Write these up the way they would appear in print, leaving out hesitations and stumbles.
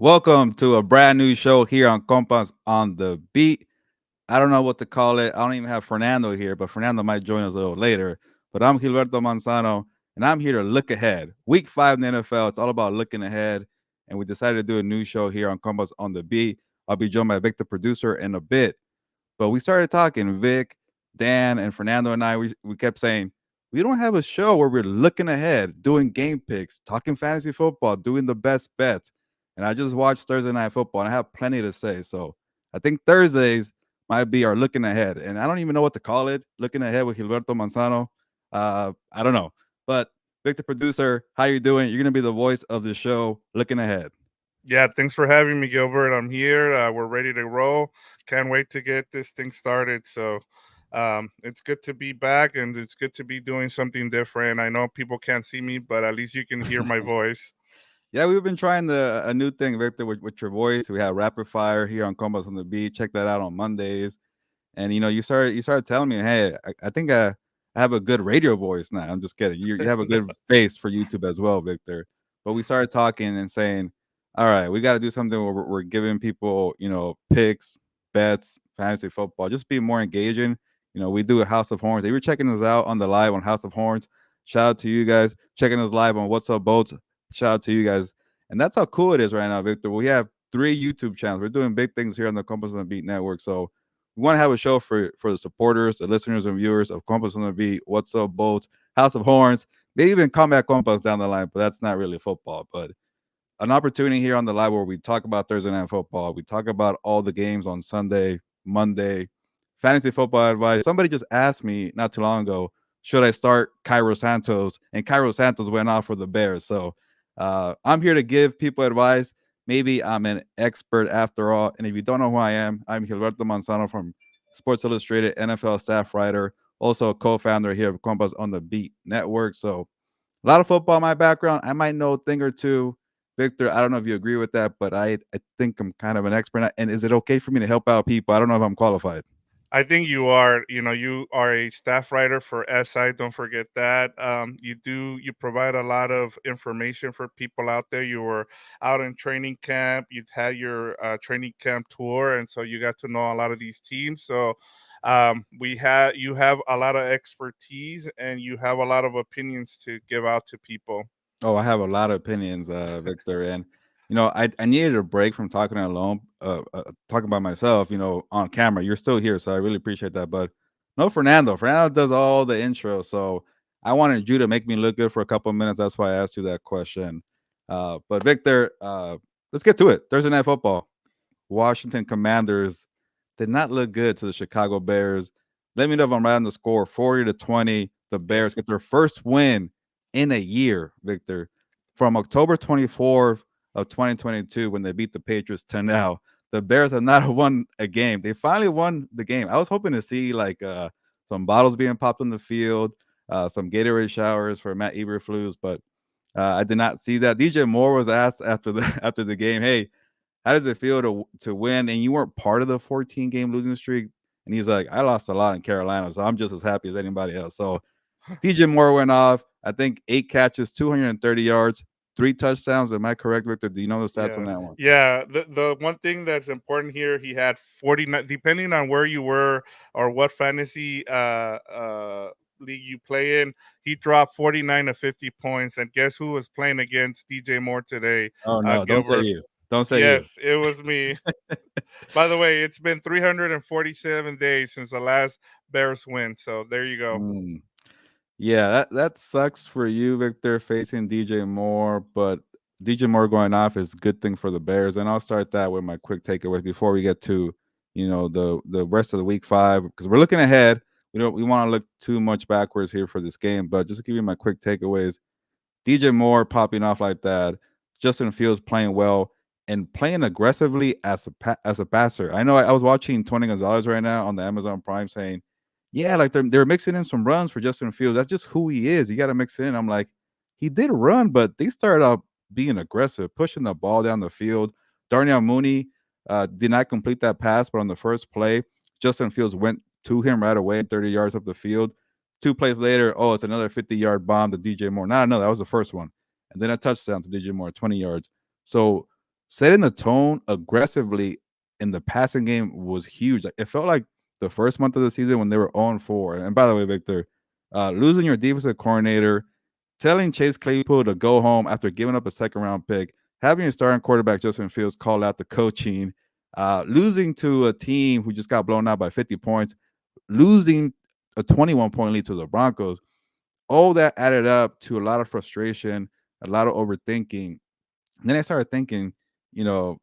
Welcome to a brand new show here on Compas on the Beat. I don't know what to call it. I don't even have Fernando here, but Fernando might join us a little later. But I'm Gilberto Manzano, and I'm here to look ahead. Week 5 in the NFL, it's all about looking ahead. And we decided to do a new show here on Compas on the Beat. I'll be joined by Vic, the producer, in a bit. But we started talking, Vic, Dan, and Fernando and I, we kept saying, we don't have a show where we're looking ahead, doing game picks, talking fantasy football, doing the best bets. And I just watched Thursday Night Football, and I have plenty to say. So I think Thursdays might be our looking ahead. And I don't even know what to call it, looking ahead with Gilberto Manzano. I don't know. But Vic, the producer, how you doing? You're going to be the voice of the show, looking ahead. Yeah, thanks for having me, Gilbert. I'm here. We're ready to roll. Can't wait to get this thing started. So it's good to be back and it's good to be doing something different. I know people can't see me, but at least you can hear my voice. Yeah, we've been trying a new thing, Victor, with your voice. We have rapid fire here on Combos on the Beat. Check that out on Mondays. And you started telling me, hey, I think I have a good radio voice now. I'm just kidding. You have a good face for YouTube as well, Victor. But we started talking and saying, all right, we got to do something where we're giving people, picks, bets, fantasy football, just be more engaging. We do a House of Horns. If you're checking us out on the live on House of Horns, shout out to you guys. Checking us live on What's Up Boats, shout out to you guys. And that's how cool it is right now, Victor. We have 3 YouTube channels. We're doing big things here on the Compass on the Beat Network. So we want to have a show for the supporters, the listeners and viewers of Compass on the Beat, What's Up Boats, House of Horns, maybe even Combat Compass down the line, but that's not really football. But an opportunity here on the live where we talk about Thursday Night Football. We talk about all the games on Sunday, Monday, fantasy football advice. Somebody just asked me not too long ago, should I start Cairo Santos? And Cairo Santos went off for the Bears. So I'm here to give people advice. Maybe I'm an expert after all. And if you don't know who I am, I'm Gilberto Manzano from Sports Illustrated, NFL staff writer, also a co-founder here of Compas on the Beat Network. So a lot of football in my background. I might know a thing or two. Victor, I don't know if you agree with that, but I think I'm kind of an expert. And is it okay for me to help out people? I don't know if I'm qualified. I think you are, you are a staff writer for SI. Don't forget that. You provide a lot of information for people out there. You were out in training camp. You've had your training camp tour, and so you got to know a lot of these teams. You have a lot of expertise, and you have a lot of opinions to give out to people. Oh, I have a lot of opinions, Victor, and I needed a break from talking alone, talking by myself, on camera. You're still here, so I really appreciate that. But no, Fernando. Fernando does all the intro, so I wanted you to make me look good for a couple of minutes. That's why I asked you that question. But Victor, let's get to it. Thursday Night Football. Washington Commanders did not look good to the Chicago Bears. Let me know if I'm right on the score. 40-20. The Bears Yes. get their first win in a year, Victor, from October 24th of 2022 when they beat the Patriots to now. The Bears have not won a game. They finally won the game. I was hoping to see like some bottles being popped on the field, some Gatorade showers for Matt Eberflus, but I did not see that. DJ Moore was asked after the after the game, "Hey, how does it feel to win?" And you weren't part of the 14 game losing streak. And he's like, "I lost a lot in Carolina, so I'm just as happy as anybody else." So DJ Moore went off. I think 8 catches, 230 yards, 3 touchdowns. Am I correct, Victor? Do you know the stats on Yeah, that one? yeah. The one thing that's important here, he had 49. Depending on where you were or what fantasy league you play in, he dropped 49 to 50 points. And guess who was playing against DJ Moore today? Oh no, don't say Gilbert. you. Don't say you. Yes, it was me. By the way, it's been 347 days since the last Bears win. So there you go. Mm. Yeah, that sucks for you, Victor, facing DJ Moore, but DJ Moore going off is a good thing for the Bears. And I'll start that with my quick takeaways before we get to, the rest of the week 5 because we're looking ahead. We want to look too much backwards here for this game, but just to give you my quick takeaways. DJ Moore popping off like that, Justin Fields playing well and playing aggressively as a passer. I know I was watching Tony Gonzalez right now on the Amazon Prime saying, yeah, like they're mixing in some runs for Justin Fields. That's just who he is. You got to mix it in. I'm like, he did run, but they started out being aggressive, pushing the ball down the field. Darnell Mooney did not complete that pass, but on the first play, Justin Fields went to him right away, 30 yards up the field. 2 plays later, oh, it's another 50-yard bomb to DJ Moore. Not another, that was the first one. And then a touchdown to DJ Moore, 20 yards. So setting the tone aggressively in the passing game was huge. Like, it felt like the first month of the season when they were on 4. And by the way, Victor, losing your defensive coordinator, telling Chase Claypool to go home after giving up a second round pick, having your starting quarterback Justin Fields call out the coaching, losing to a team who just got blown out by 50 points, losing a 21-point lead to the Broncos, all that added up to a lot of frustration, a lot of overthinking. And then I started thinking, you know,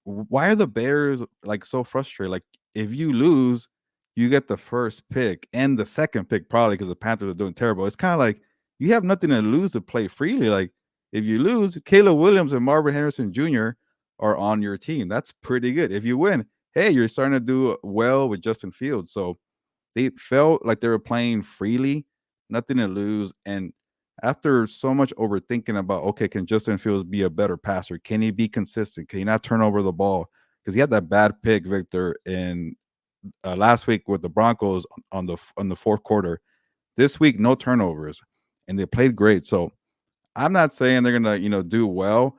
why are the Bears like so frustrated? Like, if you lose, you get the first pick and the second pick probably because the Panthers are doing terrible. It's kind of like you have nothing to lose to play freely. Like, if you lose, Caleb Williams and Marvin Harrison Jr. are on your team. That's pretty good. If you win, hey, you're starting to do well with Justin Fields. So they felt like they were playing freely, nothing to lose. And after so much overthinking about, okay, can Justin Fields be a better passer? Can he be consistent? Can he not turn over the ball? Because he had that bad pick, Victor, in last week with the Broncos on the fourth quarter. This week, no turnovers, and they played great. So I'm not saying they're gonna do well,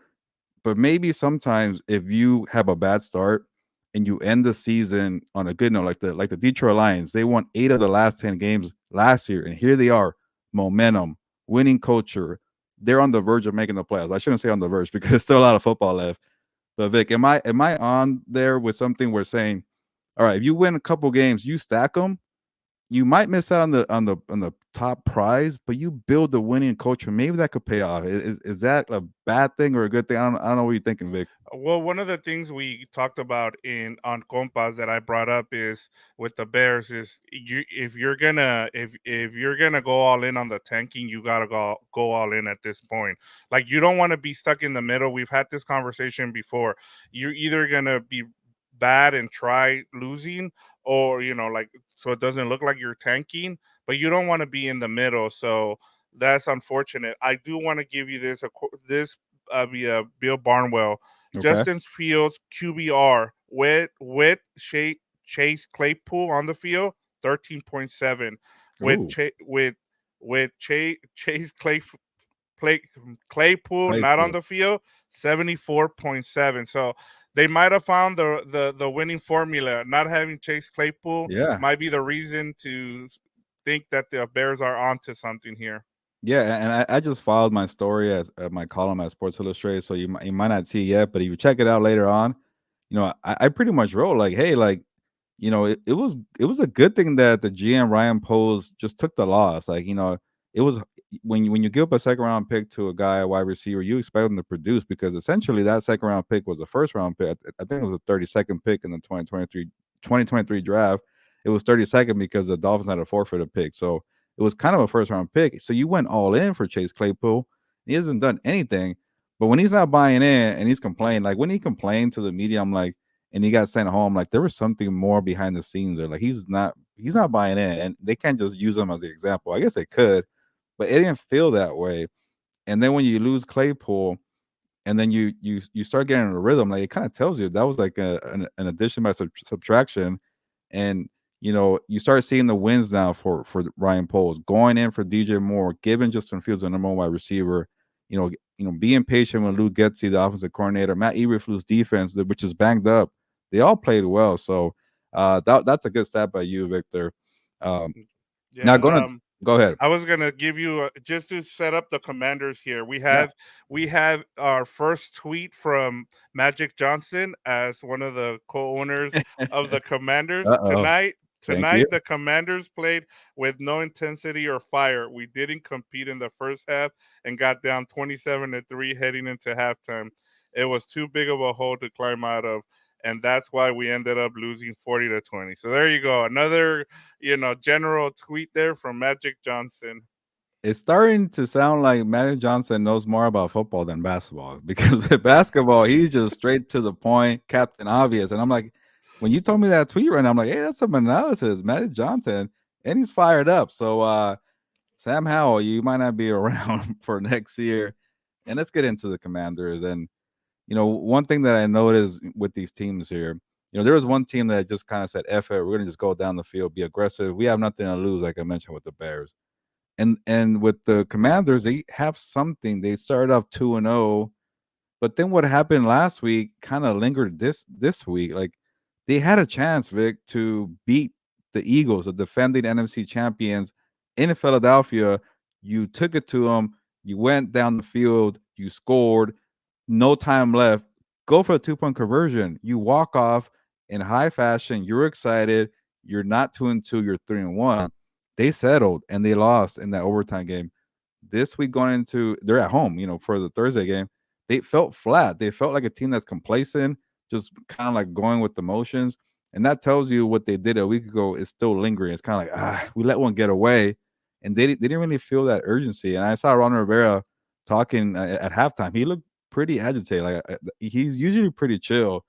but maybe sometimes if you have a bad start and you end the season on a good note, like the Detroit Lions, they won 8 of the last 10 games last year, and here they are, momentum, winning culture. They're on the verge of making the playoffs. I shouldn't say on the verge because there's still a lot of football left. But Vic, am I on there with something we're saying? All right, if you win a couple games, you stack them. You might miss out on the top prize, but you build the winning culture. Maybe that could pay off. Is that a bad thing or a good thing? I don't know what you're thinking, Vic. Well, one of the things we talked about in on Compas that I brought up is with the Bears is if you're gonna go all in on the tanking, you gotta go all in at this point. Like, you don't want to be stuck in the middle. We've had this conversation before. You're either gonna be bad and try losing, or like, so it doesn't look like you're tanking, but you don't want to be in the middle. So that's unfortunate. I do want to give you this via Bill Barnwell. Okay. Justin Fields QBR Chase Claypool on the field 13.7, with Ooh, Chase Clay, Claypool not on Claypool. the field 74.7. So they might have found the winning formula. Not having Chase Claypool Yeah. might be the reason to think that the Bears are onto something here. Yeah, and I just filed my story as my column at Sports Illustrated, so you might not see it yet, but if you check it out later on, I pretty much wrote like, hey, like, it was a good thing that the GM Ryan Poles just took the loss. Like, it was when you give up a second round pick to a guy, a wide receiver, you expect him to produce because essentially that second round pick was a first round pick. I think it was a 32nd pick in the 2023 draft. It was 32nd because the Dolphins had a forfeited pick. So it was kind of a first round pick. So you went all in for Chase Claypool. He hasn't done anything. But when he's not buying in and he's complaining, like when he complained to the media, I'm like, and he got sent home, like there was something more behind the scenes there. Like he's not buying in, and they can't just use him as the example. I guess they could, but it didn't feel that way. And then when you lose Claypool, and then you start getting in a rhythm, like it kind of tells you that was like an addition by subtraction, and you start seeing the wins now for Ryan Poles going in for DJ Moore, giving Justin Fields a number one wide receiver, being patient when Luke Getsy, the offensive coordinator, Matt Eberflus defense, which is banged up, they all played well. So that's a good stat by you, Victor. Um, now Yeah. go ahead. I was gonna give you just to set up the Commanders here. We Yeah. have we have our first tweet from Magic Johnson as one of the co-owners of the Commanders. Uh oh. Thank you. Tonight the Commanders played with no intensity or fire. We didn't compete in the first half and got down 27-3 heading into halftime. It was too big of a hole to climb out of, and that's why we ended up losing 40-20. So there you go. Another general tweet there from Magic Johnson. It's starting to sound like Magic Johnson knows more about football than basketball because with basketball, he's just straight to the point, Captain Obvious. And I'm like, when you told me that tweet right now, I'm like, hey, that's some analysis, Magic Johnson, and he's fired up. So, Sam Howell, you might not be around for next year. And let's get into the Commanders. And, one thing that I noticed with these teams here, there was one team that just kind of said, F it, we're going to just go down the field, be aggressive. We have nothing to lose, like I mentioned with the Bears. And with the Commanders, they have something. They started off 2-0, But then what happened last week kind of lingered this week. Like they had a chance, Vic, to beat the Eagles, the defending NFC champions in Philadelphia. You took it to them. You went down the field. You scored. No time left. Go for a 2 point conversion. You walk off in high fashion. You're excited. You're not 2-2. You're 3-1. They settled and they lost in that overtime game. This week going into, they're at home, for the Thursday game. They felt flat. They felt like a team that's complacent, just kind of like going with the motions. And that tells you what they did a week ago is still lingering. It's kind of like, we let one get away. And they didn't really feel that urgency. And I saw Ron Rivera talking at halftime. He looked pretty agitated. Like he's usually pretty chill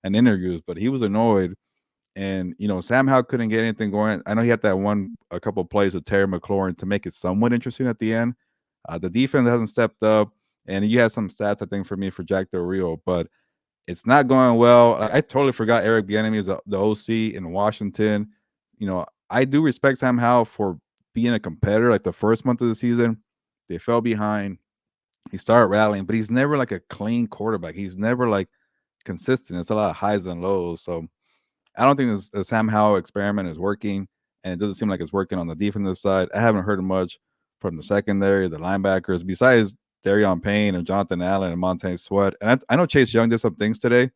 in interviews, but he was annoyed. And Sam Howell couldn't get anything going. I know he had that a couple of plays with Terry McLaurin to make it somewhat interesting at the end. The defense hasn't stepped up, and you have some stats I think for me for Jack Del Rio, but it's not going well. I totally forgot Eric Bieniemy is the OC in Washington. I do respect Sam Howell for being a competitor. Like the first month of the season, they fell behind. He started rallying, but he's never like a clean quarterback. He's never like consistent. It's a lot of highs and lows. So I don't think this Sam Howell experiment is working, and it doesn't seem like it's working on the defensive side. I haven't heard much from the secondary, the linebackers, besides Darion Payne and Jonathan Allen and Montez Sweat. And I know Chase Young did some things today,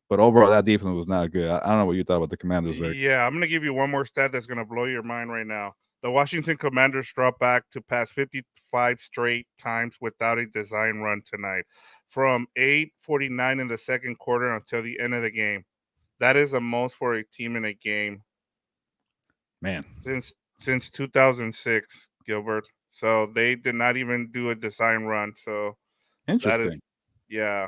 but overall that defense was not good. I don't know what you thought about the Commanders, Vic. Yeah, I'm gonna give you one more stat that's gonna blow your mind right now. The Washington Commanders dropped back to pass 55 straight times without a design run tonight, from 8:49 in the second quarter until the end of the game. That is the most for a team in a game Man, since 2006, Gilbert. So they did not even do a design run. So that is, interesting. yeah.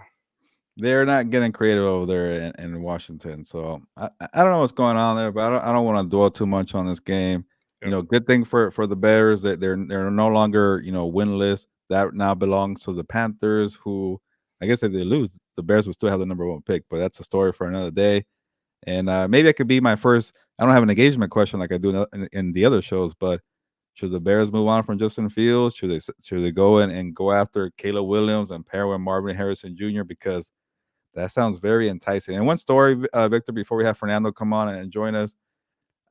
They're not getting creative over there in Washington. So I don't know what's going on there, but I don't want to dwell too much on this game. Yep. Good thing for the Bears that they're no longer winless. That now belongs to the Panthers, who I guess if they lose, the Bears will still have the number one pick. But that's a story for another day. And maybe it could be my first. I don't have an engagement question like I do in the other shows, but should the Bears move on from Justin Fields? Should they go and go after Caleb Williams and pair with Marvin Harrison Jr. because that sounds very enticing. And one story, Victor, before we have Fernando come on and join us,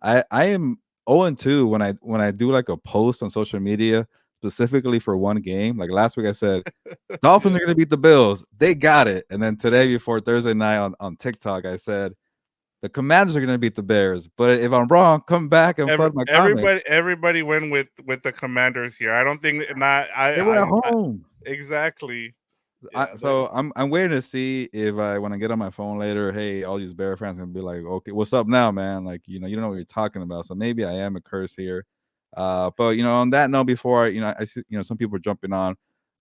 I am 0-2 when I do like a post on social media specifically for one game. Like last week, I said Dolphins are going to beat the Bills. They got it. And then today, before Thursday night on TikTok, I said the Commanders are going to beat the Bears. But if I'm wrong, come back and flood my comments. Everybody went with the Commanders here. I don't think not. They were at home. Exactly. Yeah, So I'm waiting to see if when I get on my phone later, hey, all these Bear fans gonna be like, okay, what's up now, man? Like, you don't know what you're talking about. So maybe I am a curse here. But on that note, before I see, some people are jumping on.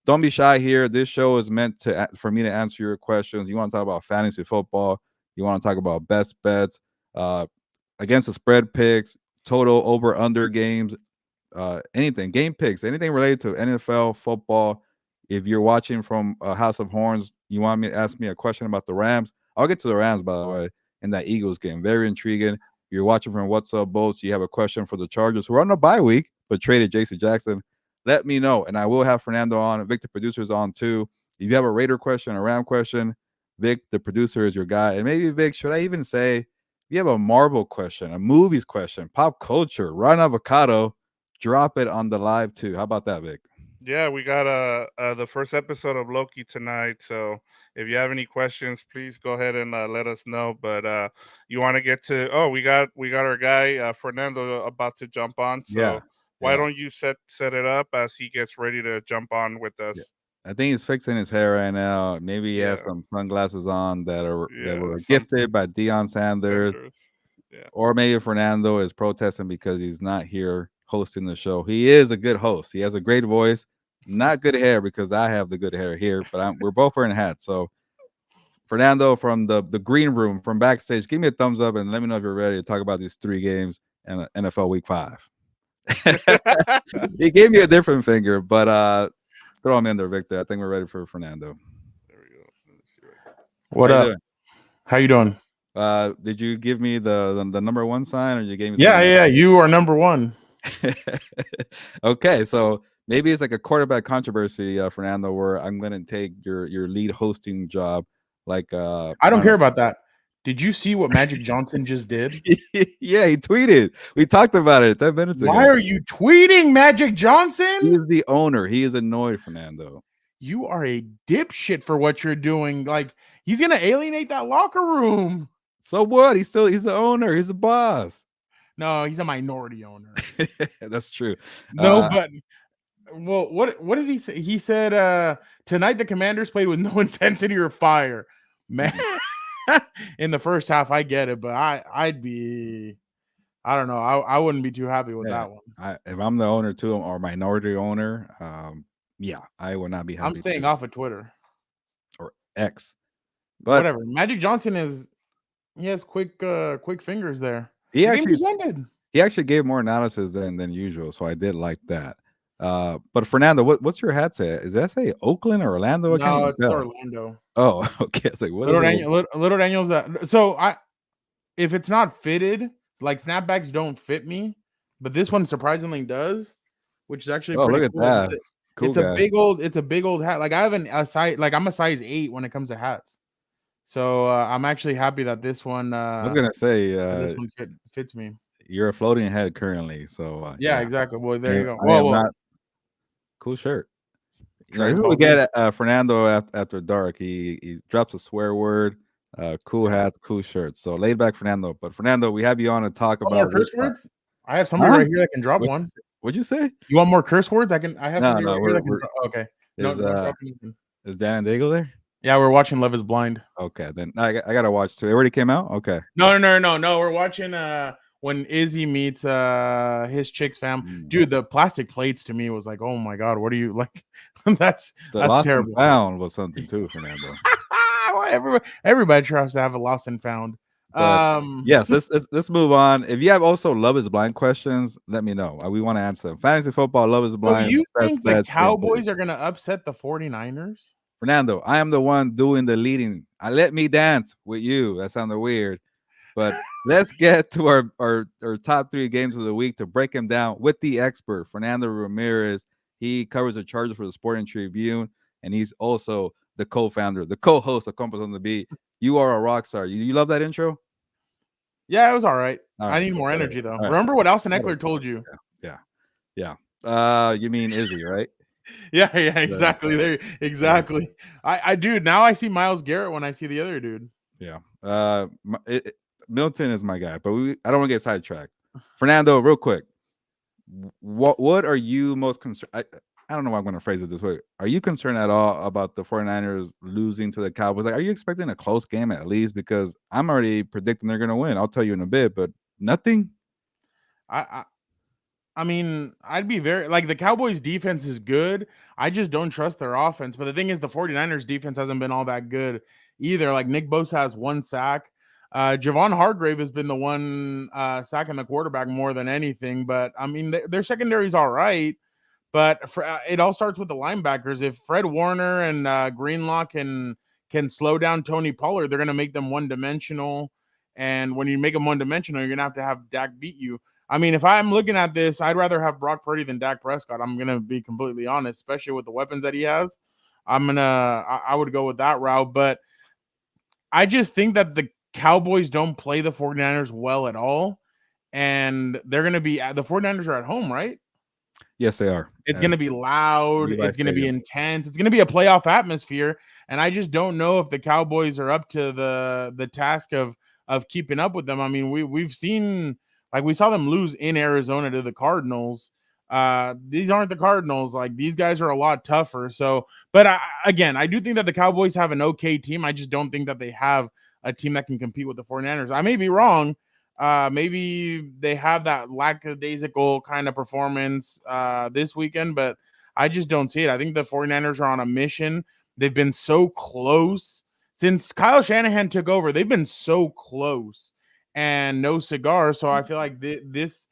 Don't be shy here. This show is meant for me to answer your questions. You want to talk about fantasy football? You want to talk about best bets, against the spread picks, total over under games, anything, game picks, anything related to NFL football. If you're watching from House of Horns, you want me to ask me a question about the Rams? I'll get to the Rams, by the way, in that Eagles game. Very intriguing. If you're watching from What's Up Boats, you have a question for the Chargers, who are on a bye week, but traded J.C. Jackson. Let me know, and I will have Fernando on, and Vic, the producer, is on too. If you have a Raider question, a Ram question, Vic, the producer, is your guy. And maybe, Vic, should I even say, if you have a Marvel question, a movies question, pop culture, Run Avocado, drop it on the live too. How about that, Vic? Yeah, we got the first episode of Loki tonight. So if you have any questions, please go ahead and let us know. But you want to get to? Oh, we got our guy Fernando about to jump on. Yeah, So why yeah, don't you set it up as he gets ready to jump on with yeah. us? I think he's fixing his hair right now. Maybe he has Yeah, some sunglasses on that yeah, were some gifted by Deion Sanders, Sanders. Yeah. or maybe Fernando is protesting because he's not here hosting the show. He is a good host. He has a great voice, not good hair because I have the good hair here, but we're both wearing hats. So Fernando from the green room from backstage, give me a thumbs up and let me know if you're ready to talk about these 3 games and NFL Week 5. He gave me a different finger, but throw him in there, Victor. I think we're ready for Fernando. There we go. Let's see right How What you up? doing? How you doing? Did you give me the number one sign, or you gave me Yeah, something yeah. You are number one. else? Okay, so Maybe it's like a quarterback controversy, Fernando, where I'm gonna take your lead hosting job. Like I I don't don't care about that. Did you see what Magic Johnson just did? know. Yeah, he tweeted. We talked about it 10 minutes Why ago. are you tweeting Magic He Johnson? is the owner. He is annoyed, Fernando. You are a dipshit for what you're doing. Like, he's gonna alienate that locker room. So what? He's the owner. He's the boss. No, he's a minority owner. That's true. No, but well, what did he say? He said tonight the Commanders played with no intensity or fire. Man, in the first half, I get it, but I'd be, I don't know. I wouldn't be too happy with yeah, that one. if I'm the owner too, or minority owner, yeah, I would not be I'm happy staying too. off of Twitter. Or X. But Whatever. Magic Johnson he has quick fingers there. he The game actually just ended. he actually gave more analysis than usual, so I did like that. But Fernando, what's your hat say? Is that say Oakland or Orlando? I can't No, even it's tell. Orlando. Oh, okay. It's like what is Little it? Daniel, Little Daniel's. So if it's not fitted, like snapbacks don't fit me, but this one surprisingly does, which is actually Oh, pretty look at cool. Like, that. Cool guy. it's a big old hat. Like I have I'm a size 8 when it comes to hats. So I'm actually happy that this one I was gonna say, fits me. you're a floating head currently, so Yeah, exactly. Well, there I, you go. I am Whoa. not cool shirt. You know, Trent this is what we Hogan. get Fernando after dark. He drops a swear word, cool Yeah. hat, cool shirt. So laid back Fernando. But Fernando, we have you on to talk Want more about curse words? I have somebody huh? right here that can drop What, one. what'd you say? You want more curse words? I have No, somebody no, right here that can drop. Okay. No, is don't drop anything. is Dan and Daigle there? Yeah, we're watching Love is Blind. Okay, then I gotta watch too. It already came out? Okay. No. We're watching when Izzy meets his chick's fam. Mm. Dude, the plastic plates to me was like, oh my god, what are you like? that's The Lost and terrible. Found was something too, Fernando. Everybody tries to have a lost and found. But yes, let's move on. If you have also Love is Blind questions, let me know. We want to answer them. Fantasy football, Love is So Blind. you Best think the bets, same thing. Cowboys are gonna upset the 49ers? Fernando, I am the one doing the leading. I let me dance with you. That sounded weird. But let's get to our top 3 games of the week to break them down with the expert, Fernando Ramirez. He covers the Chargers for the Sporting Tribune, and he's also the co-founder, the co-host of Compas on the Beat. You are a rock star. You love that intro? Yeah, it was all right. All I right. need more energy though. All right. Remember what Austin Eckler told you? Yeah. You mean Izzy, right? Yeah, exactly. There, exactly. I dude, now I see Myles Garrett when I see the other dude. Yeah. Milton is my guy, but I don't want to get sidetracked. Fernando, real quick. What are you most concerned? I don't know why I'm going to phrase it this way. Are you concerned at all about the 49ers losing to the Cowboys? Like, are you expecting a close game at least? Because I'm already predicting they're going to win. I'll tell you in a bit, but nothing. I mean, I'd be very like the Cowboys defense is good. I just don't trust their offense. But the thing is, the 49ers defense hasn't been all that good either. Like Nick Bosa has 1 sack. Javon Hargrave has been the one sacking the quarterback more than anything. But I mean, their secondary is all right. But it all starts with the linebackers. If Fred Warner and Greenlaw can slow down Tony Pollard, they're going to make them one-dimensional. And when you make them one-dimensional, you're going to have Dak beat you. I mean, if I'm looking at this, I'd rather have Brock Purdy than Dak Prescott. I'm going to be completely honest, especially with the weapons that he has. I would go with that route. But I just think that the Cowboys don't play the 49ers well at all. And they're going to be, the 49ers are at home, right? Yes, they are. It's going to be loud. Levi It's going to be Stadium. intense. It's going to be a playoff atmosphere. And I just don't know if the Cowboys are up to the task of keeping up with them. I mean, we've seen, like, we saw them lose in Arizona to the Cardinals. These aren't the Cardinals. Like, these guys are a lot tougher. So, but again, I do think that the Cowboys have an okay team. I just don't think that they have a team that can compete with the 49ers. I may be wrong. Maybe they have that lackadaisical kind of performance this weekend, but I just don't see it. I think the 49ers are on a mission. They've been so close since Kyle Shanahan took over. They've been so close and no cigar. So I feel like this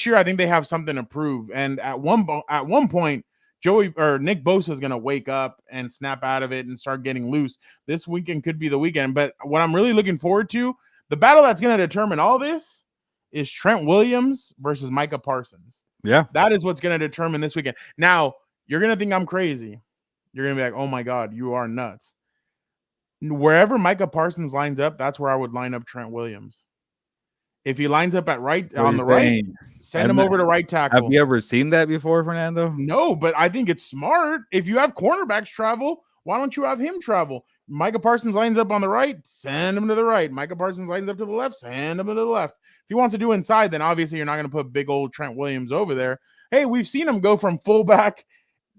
year, I think they have something to prove. And at one point, Nick Bosa is going to wake up and snap out of it and start getting loose. This weekend could be the weekend. But what I'm really looking forward to, the battle that's going to determine all this is Trent Williams versus Micah Parsons. Yeah. That is what's going to determine this weekend. Now, you're gonna think I'm crazy. You're gonna be like, oh my god, you are nuts. Wherever Micah Parsons lines up, that's where I would line up Trent Williams. If he lines up at right What are on you the right, saying? send him over to right Have tackle. you ever seen that before, Fernando? No, but I think it's smart. If you have cornerbacks travel, why don't you have him travel? Micah Parsons lines up on the right, send him to the right. Micah Parsons lines up to the left, send him to the left. If he wants to do inside, then obviously you're not going to put big old Trent Williams over there. Hey, we've seen him go from fullback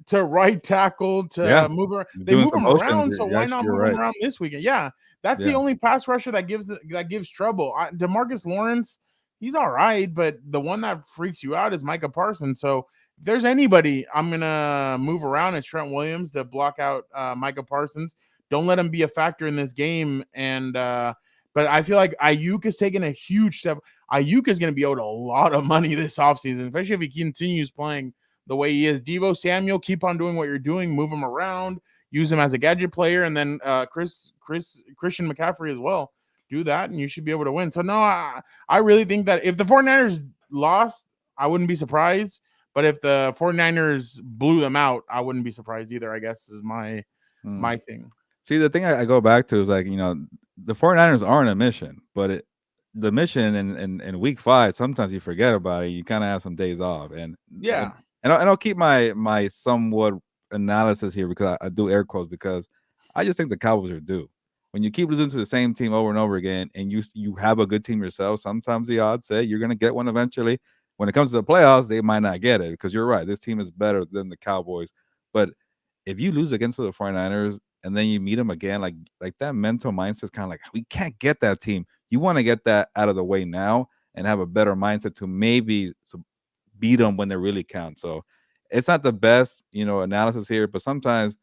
to right tackle Yeah, to move around. They doing move some him motions. around, so You're why actually, not you're move him right. around this weekend? Yeah, that's the Yeah. only pass rusher that gives trouble. DeMarcus Lawrence, he's all right, but the one that freaks you out is Micah Parsons. So if there's anybody I'm gonna move around, it's Trent Williams to block out Micah Parsons. Don't let him be a factor in this game. And but I feel like Ayuk is taking a huge step. Ayuk is going to be owed a lot of money this offseason, especially if he continues playing the way he is. Deebo Samuel, keep on doing what you're doing, move him around, use him as a gadget player, and then Christian McCaffrey as well. Do that, and you should be able to win. So no, I really think that if the 49ers lost, I wouldn't be surprised. But if the 49ers blew them out, I wouldn't be surprised either, I guess is my thing. See, the thing I go back to is like, the 49ers are on a mission, but the mission in week 5, sometimes you forget about it. You kind of have some days off. And Yeah. And I'll keep my somewhat analysis here because I do air quotes because I just think the Cowboys are due. When you keep losing to the same team over and over again, and you have a good team yourself, sometimes the odds say you're going to get one eventually. When it comes to the playoffs, they might not get it because you're right. This team is better than the Cowboys. But if you lose against the 49ers and then you meet them again, like that mental mindset is kind of like, we can't get that team. You want to get that out of the way now and have a better mindset to maybe beat them when they really count. So it's not the best, analysis here, but sometimes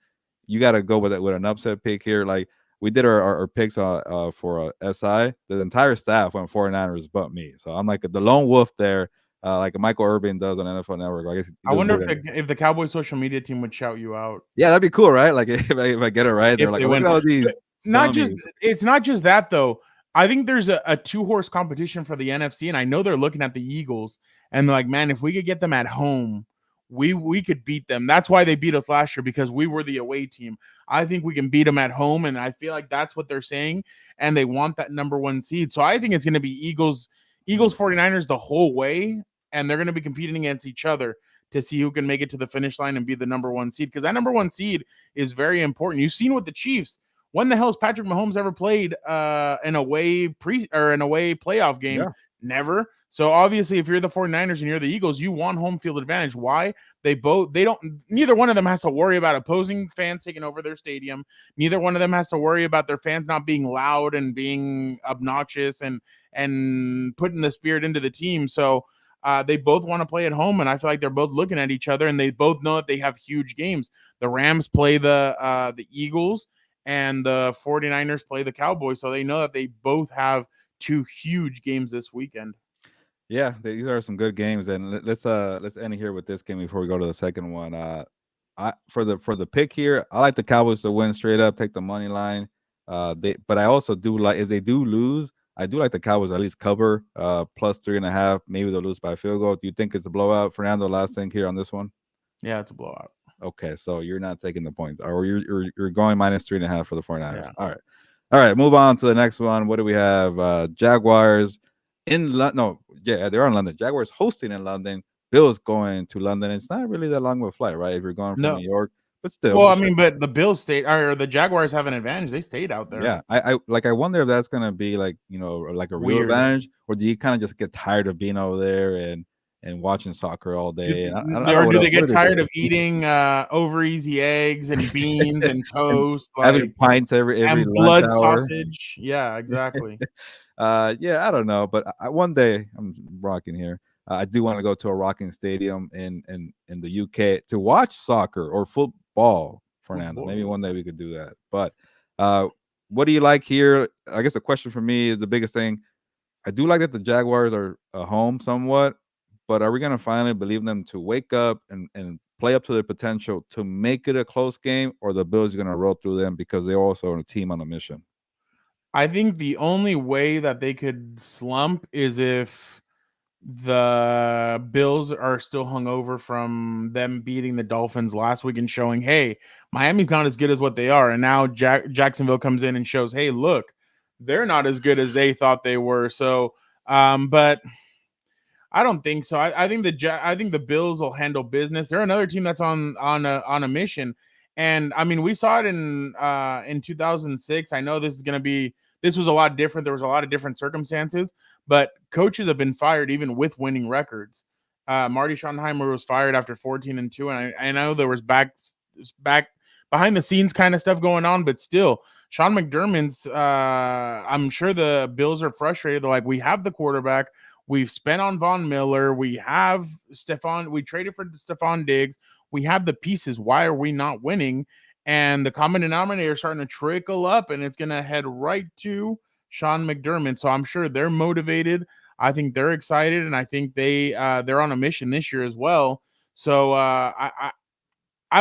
you got to go with it with an upset pick here. Like we did our picks for SI. The entire staff went 49ers but me. So I'm like the lone wolf there, like Michael Irvin does on NFL Network. I guess I wonder if the Cowboys social media team would shout you out. Yeah, that'd be cool, right? Like if I get it right, they're like, look at all these. It's not just that though. I think there's a 2-horse competition for the NFC, and I know they're looking at the Eagles, and they're like, man, if we could get them at home, we could beat them. That's why they beat us last year, because we were the away team. I think we can beat them at home, and I feel like that's what they're saying, and they want that number 1 seed. So I think it's going to be Eagles 49ers the whole way, and they're going to be competing against each other to see who can make it to the finish line and be the number 1 seed, because that number 1 seed is very important. You've seen with the Chiefs. When the hell has Patrick Mahomes ever played an away playoff game? Yeah. Never. So obviously, if you're the 49ers and you're the Eagles, you want home field advantage. Why? Neither one of them has to worry about opposing fans taking over their stadium. Neither one of them has to worry about their fans not being loud and being obnoxious and putting the spirit into the team. So they both want to play at home, and I feel like they're both looking at each other, and they both know that they have huge games. The Rams play the Eagles, and the 49ers play the Cowboys, so they know that they both have 2 huge games this weekend. Yeah, these are some good games, and let's end here with this game before we go to the second one. For the pick here, I like the Cowboys to win straight up, take the money line. But I also do like, if they do lose, I do like the Cowboys at least cover plus 3.5. Maybe they'll lose by a field goal. Do you think it's a blowout, Fernando? Last thing here on this one. Yeah, it's a blowout. Okay, so you're not taking the points, or you're going minus 3.5 for the 49ers. Yeah. All right. Move on to the next one. What do we have? Jaguars in London. No, yeah, they're in London. Jaguars hosting in London. Bills going to London. It's not really that long of a flight, right? If you're going from New York, but still. Well, I mean, but the Bills or the Jaguars have an advantage. They stayed out there. Yeah, I wonder if that's gonna be like like a real advantage, or do you kind of just get tired of being over there and watching soccer all day? Do they get tired of eating over easy eggs and beans and toast, having pints every and blood sausage? Yeah, exactly. Yeah, I don't know, but one day I'm rocking here. I do want to go to a rocking stadium in the UK to watch soccer or football, Fernando. Maybe one day we could do that. But what do you like here? I guess the question for me is the biggest thing. I do like that the Jaguars are home somewhat, but are we going to finally believe them to wake up and play up to their potential to make it a close game, or the Bills are going to roll through them because they're also a team on a mission? I think the only way that they could slump is if The Bills are still hungover from them beating the Dolphins last week and showing, hey, Miami's not as good as what they are. And now Jacksonville comes in and shows, hey, look, they're not as good as they thought they were. So, but I don't think so. I think I think the Bills will handle business. They're another team that's on a mission, and I mean we saw it in 2006. I know this was a lot different. There was a lot of different circumstances, but coaches have been fired even with winning records. Marty Schottenheimer was fired after 14-2, and I know there was back behind the scenes kind of stuff going on, but still. Sean McDermott's, I'm sure the Bills are frustrated. They're like, we have the quarterback. We've spent on Von Miller. We have Stephon. We traded for Stephon Diggs. We have the pieces. Why are we not winning? And the common denominator is starting to trickle up, and it's going to head right to Sean McDermott. So I'm sure they're motivated. I think they're excited, and I think they're on a mission this year as well. So I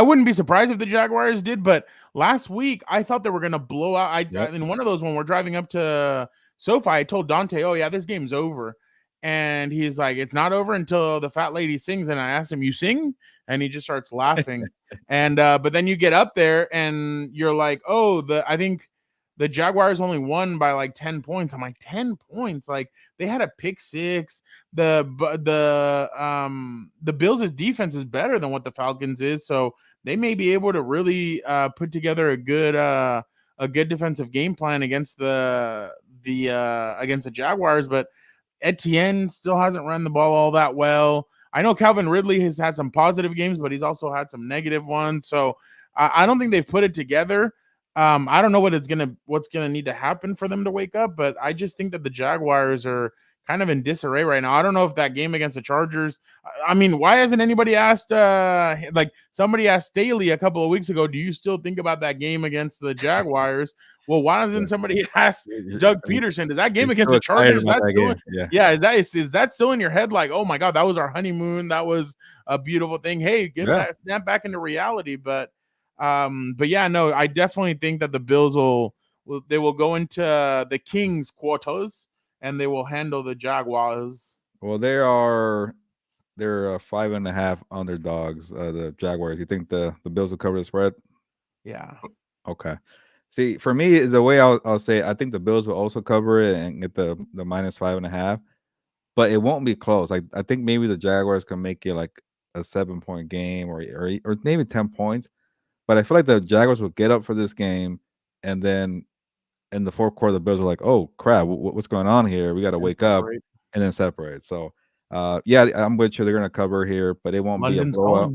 wouldn't be surprised if the Jaguars did, but last week I thought they were going to blow out. In one of those when we're driving up to SoFi, I told Dante, "Oh yeah, this game's over," and he's like, "It's not over until the fat lady sings." And I asked him, "You sing?" And he just starts laughing. And but then you get up there and you're like, "Oh, I think the Jaguars only won by like 10 points." I'm like, 10 points? Like they had a pick six. The Bills' defense is better than what the Falcons is, so they may be able to really put together a good defensive game plan against against the Jaguars. But Etienne still hasn't run the ball all that well. I know Calvin Ridley has had some positive games, but he's also had some negative ones. So I don't think they've put it together. I don't know what's gonna need to happen for them to wake up, but I just think that the Jaguars are kind of in disarray right now. I don't know if that game against the Chargers. I mean, why hasn't anybody asked? Like somebody asked Staley a couple of weeks ago, do you still think about that game against the Jaguars? Well, why doesn't somebody ask Doug Peterson? Does that game against the Chargers? Is that still in your head? Like, oh my God, that was our honeymoon. That was a beautiful thing. Hey, get that snap back into reality. But yeah, no, I definitely think that the Bills will go into the Kings quarters and they will handle the Jaguars. Well, they're 5.5 underdogs. The Jaguars. You think the Bills will cover the spread? Yeah. Okay. See, for me, the way I'll say it, I think the Bills will also cover it and get the minus 5.5, but it won't be close. Like I think maybe the Jaguars can make it like a 7-point game or maybe 10 points. But I feel like the Jaguars will get up for this game, and then in the fourth quarter, the Bills are like, "Oh crap, what's going on here? We got to wake up," and then separate. So, yeah, I'm with you. They're gonna cover here, but it won't be a blowout.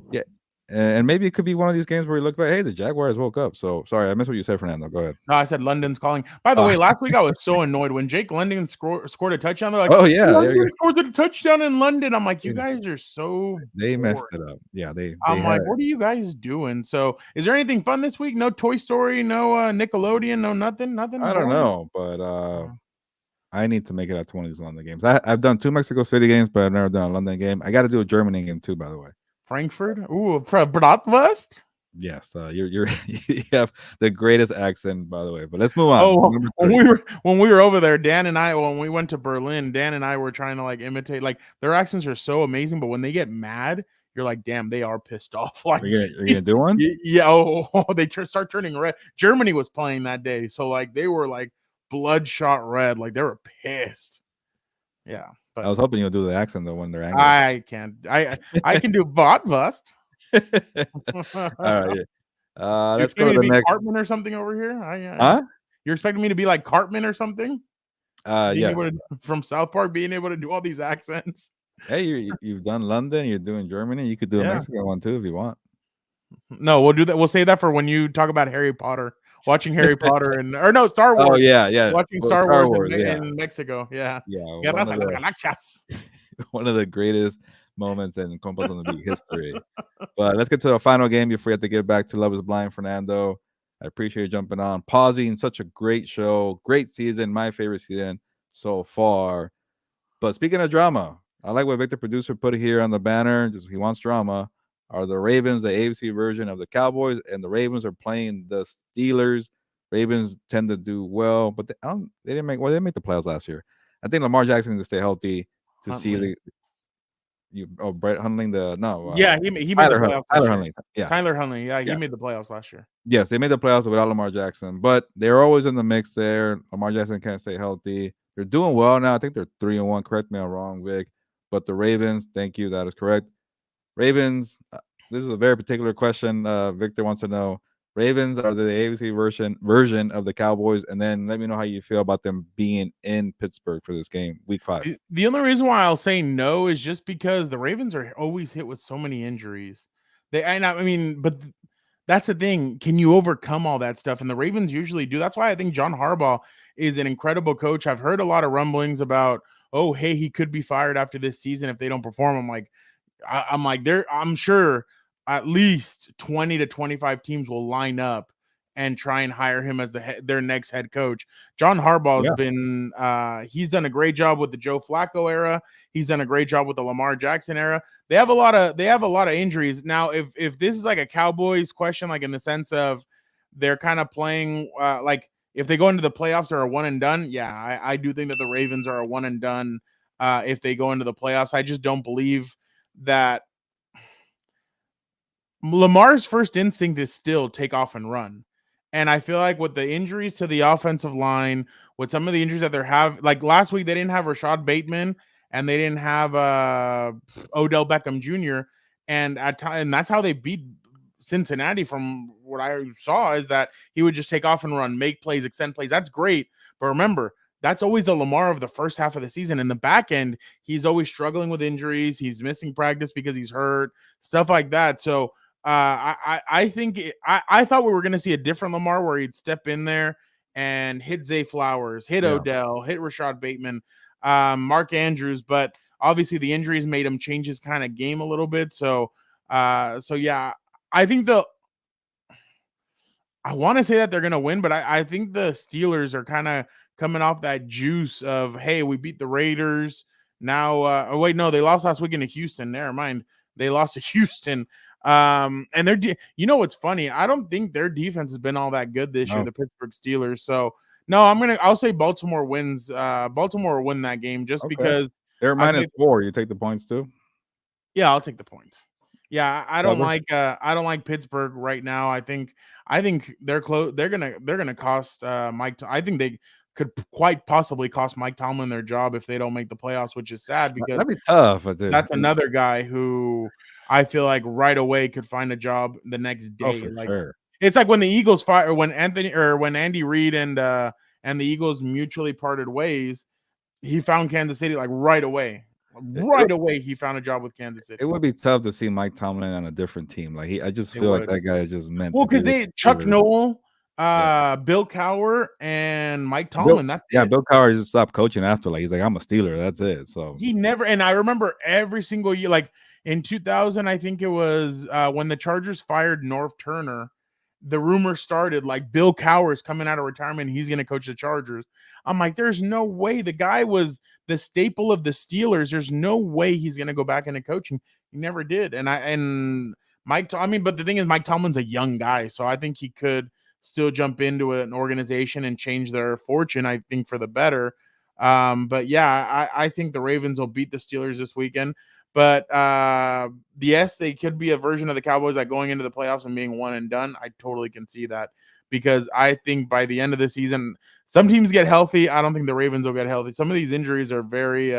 Yeah, and maybe it could be one of these games where you look back, hey, the Jaguars woke up. So sorry, I missed what you said, Fernando. Go ahead. No, I said London's calling. By the way, last week I was so annoyed when Jake London scored a touchdown. They're like, "Oh yeah, London scored a touchdown in London." I'm like, you guys are so they boring. messed it up. Yeah, I'm like, what are you guys doing? So, is there anything fun this week? No Toy Story, no Nickelodeon, no nothing. I don't know, but I need to make it out to one of these London games. I've done 2 Mexico City games, but I've never done a London game. I got to do a Germany game too, by the way. Frankfurt, Bratwurst. Yes, you have the greatest accent, by the way. But let's move on. Oh, when we were over there, Dan and I, when we went to Berlin, Dan and I were trying to like imitate. Like their accents are so amazing, but when they get mad, you're like, damn, they are pissed off. Like, you're gonna do one? Yeah. Oh, they start turning red. Germany was playing that day, so like they were like bloodshot red. Like they were pissed. Yeah. But I was hoping you'll do the accent though when they're angry. I can't. I can do Bratwurst. All right. Yeah. Let's go to the next. Cartman or something over here. Huh? You're expecting me to be like Cartman or something? Yes. From South Park, being able to do all these accents. Hey, you've done London. You're doing Germany. You could do a Mexican one too if you want. No, we'll do that. We'll say that for when you talk about Harry Potter. Watching Harry Potter Star Wars. Oh yeah. Watching Star Wars in Mexico. Yeah. One of the greatest moments in Compas on the Beat history. But let's get to the final game before we have to get back to Love is Blind, Fernando. I appreciate you jumping on, pausing such a great show, great season, my favorite season so far. But speaking of drama, I like what Victor producer put here on the banner. Just he wants drama. Are the Ravens the AFC version of the Cowboys? And the Ravens are playing the Steelers. Ravens tend to do well, but they didn't make. Well, they made the playoffs last year. I think Lamar Jackson needs to stay healthy. to see Huntley. Brett Hundling Yeah, he made the Tyler playoffs last Tyler year. Hundley. Yeah. Tyler Huntley. Yeah, he Yeah. made the playoffs last year. Yes, they made the playoffs without Lamar Jackson, but they're always in the mix there. Lamar Jackson can't stay healthy. They're doing well now. I think they're 3-1. Correct me if I'm wrong, Vic. But the Ravens, thank you. That is correct. Ravens, this is a very particular question. Victor wants to know. Ravens are the AFC version of the Cowboys, and then let me know how you feel about them being in Pittsburgh for this game, Week 5. The only reason why I'll say no is just because the Ravens are always hit with so many injuries. But that's the thing. Can you overcome all that stuff? And the Ravens usually do. That's why I think John Harbaugh is an incredible coach. I've heard a lot of rumblings about, oh, hey, he could be fired after this season if they don't perform. I'm like, I'm sure at least 20 to 25 teams will line up and try and hire him as their next head coach. John Harbaugh has been he's done a great job with the Joe Flacco era. He's done a great job with the Lamar Jackson era. They have a lot of injuries. Now, if this is like a Cowboys question, like in the sense of they're kind of playing like if they go into the playoffs, they're a one and done. Yeah, I do think that the Ravens are a one and done if they go into the playoffs. I just don't believe that Lamar's first instinct is still take off and run. And I feel like with the injuries to the offensive line, with some of the injuries that they're like last week, they didn't have Rashad Bateman and they didn't have Odell Beckham Jr. And that's how they beat Cincinnati. From what I saw, is that he would just take off and run, make plays, extend plays. That's great. But remember, that's always the Lamar of the first half of the season. In the back end, he's always struggling with injuries. He's missing practice because he's hurt, stuff like that. So I think I thought we were going to see a different Lamar where he'd step in there and hit Zay Flowers, hit Odell, hit Rashad Bateman, Mark Andrews, but obviously the injuries made him change his kind of game a little bit. So yeah, I think I want to say that they're going to win, but I think the Steelers are kind of coming off that juice of, hey, we beat the Raiders. Now, oh wait, no, they lost last weekend to Houston. Never mind. They lost to Houston. And you know what's funny? I don't think their defense has been all that good this year, the Pittsburgh Steelers. So no, I'll say Baltimore wins. Baltimore will win that game just because they're -4. You take the points too? Yeah, I'll take the points. Yeah, I don't like Pittsburgh right now. I think they're close. They're gonna cost Mike. I think they could quite possibly cost Mike Tomlin their job if they don't make the playoffs, which is sad because that'd be tough. That's another guy who I feel like right away could find a job the next day. It's like when the Eagles when Andy Reid and the Eagles mutually parted ways, he found Kansas City like right away. Right away, he found a job with Kansas City. It would be tough to see Mike Tomlin on a different team. Like I just feel like that guy is just meant. Well, because Chuck Noll, Bill Cowher, and Mike Tomlin. Bill Cowher just stopped coaching after. Like he's like, I'm a Steeler. That's it. So he never. And I remember every single year, like in 2000, I think it was when the Chargers fired Norv Turner. The rumor started like Bill Cowher is coming out of retirement. He's going to coach the Chargers. I'm like, there's no way. The guy was the staple of the Steelers. There's no way he's going to go back into coaching. He never did. And Mike, but the thing is, Mike Tomlin's a young guy, so I think he could still jump into an organization and change their fortune, I think, for the better. But yeah, I think the Ravens will beat the Steelers this weekend. But yes, they could be a version of the Cowboys that going into the playoffs and being one and done. I totally can see that because I think by the end of the season, some teams get healthy. I don't think the Ravens will get healthy. Some of these injuries are very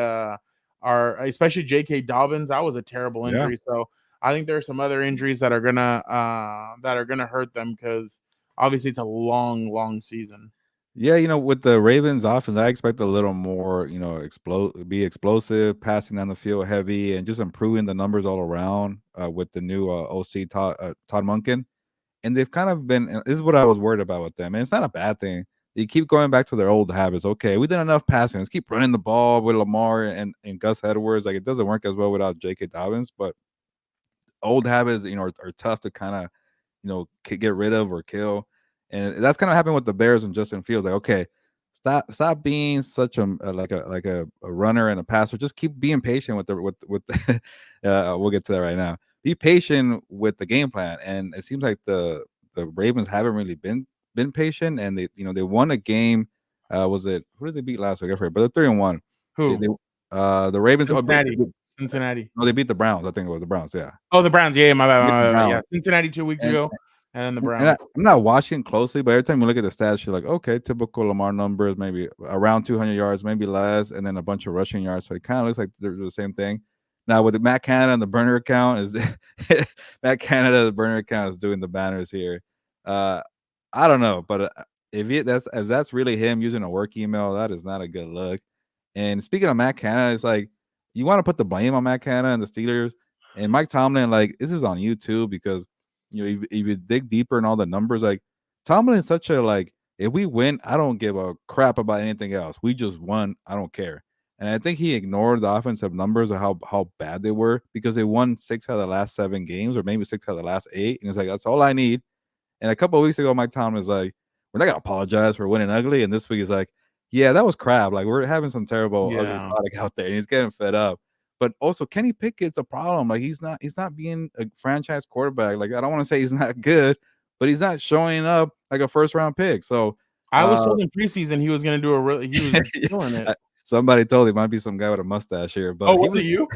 especially J.K. Dobbins. That was a terrible injury. Yeah. So I think there are some other injuries that are gonna hurt them because obviously it's a long season. Yeah, with the Ravens offense, I expect a little more, be explosive, passing down the field heavy, and just improving the numbers all around with the new OC Todd Monken. And they've kind of been, this is what I was worried about with them. And it's not a bad thing. They keep going back to their old habits. Okay, we did enough passing. Let's keep running the ball with Lamar and Gus Edwards. Like, it doesn't work as well without J.K. Dobbins, but old habits, are tough to kind of, get rid of or kill. And that's kind of happened with the Bears and Justin Fields. Like, okay, stop being such a runner and a passer. Just keep being patient with the we'll get to that right now. Be patient with the game plan. And it seems like the Ravens haven't really been patient. And they won a game. Was it who did they beat last week? I forget, but they're 3-1. Who? The Ravens. Cincinnati. No, they beat the Browns. I think it was the Browns. Yeah. Oh, the Browns. Yeah, my They beat the bad. Yeah, Browns. Cincinnati 2 weeks And ago, and then the and Browns. I'm not watching closely, but every time you look at the stats, you're like, okay, typical Lamar numbers, maybe around 200 yards, maybe less, and then a bunch of rushing yards. So it kind of looks like they're the same thing. Now with the Matt Canada and the burner account is Matt Canada, the burner account is doing the banners here. I don't know, but if that's really him using a work email, that is not a good look. And speaking of Matt Canada, it's like you want to put the blame on Matt Canada and the Steelers and Mike Tomlin. Like this is on YouTube because if you dig deeper in all the numbers, like Tomlin is such a like if we win, I don't give a crap about anything else. We just won, I don't care. And I think he ignored the offensive numbers of how bad they were because they won 6 out of the last 7 games or maybe 6 out of the last 8. And it's like that's all I need. And a couple of weeks ago, Mike Tomlin was like, "We're not gonna apologize for winning ugly." And this week he's like, "Yeah, that was crap. Like we're having some terrible ugly Yeah. product out there." And he's getting fed up. But also, Kenny Pickett's a problem. Like he's not being a franchise quarterback. Like I don't want to say he's not good, but he's not showing up like a first round pick. So I was told in preseason he was going to do he was doing it. Somebody told him might be some guy with a mustache here, but Oh, was it you?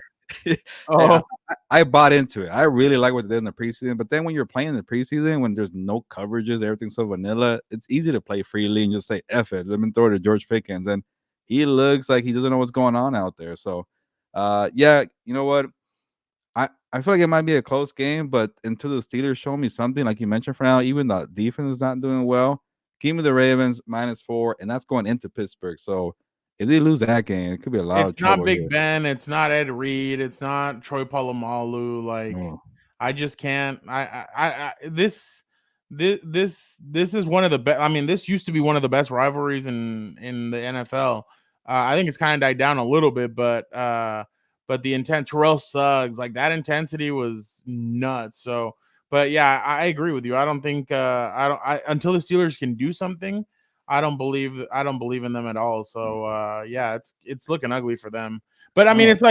Oh, I bought into it. I really like what they did in the preseason. But then when you're playing in the preseason, when there's no coverages, everything's so vanilla, it's easy to play freely and just say F it. Let me throw it to George Pickens. And he looks like he doesn't know what's going on out there. So yeah, you know what? I feel like it might be a close game, but until the Steelers show me something, like you mentioned for now, even the defense is not doing well. Give me the Ravens -4, and that's going into Pittsburgh. So if they lose that game, it could be a lot of It's not trouble Big here. Ben. It's not Ed Reed. It's not Troy Polamalu. Like Oh. I just can't. This is one of the best. I mean, this used to be one of the best rivalries in the NFL. I think it's kind of died down a little bit, but the intent Terrell Suggs, like that intensity was nuts. So, but yeah, I agree with you. I don't think until the Steelers can do something, I don't believe in them at all. So yeah, it's looking ugly for them. But I mean, it's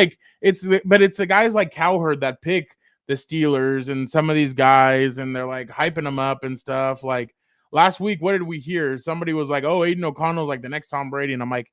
the guys like Cowherd that pick the Steelers and some of these guys, and they're like hyping them up and stuff. Like last week, what did we hear? Somebody was like, "Oh, Aiden O'Connell's like the next Tom Brady," and I'm like,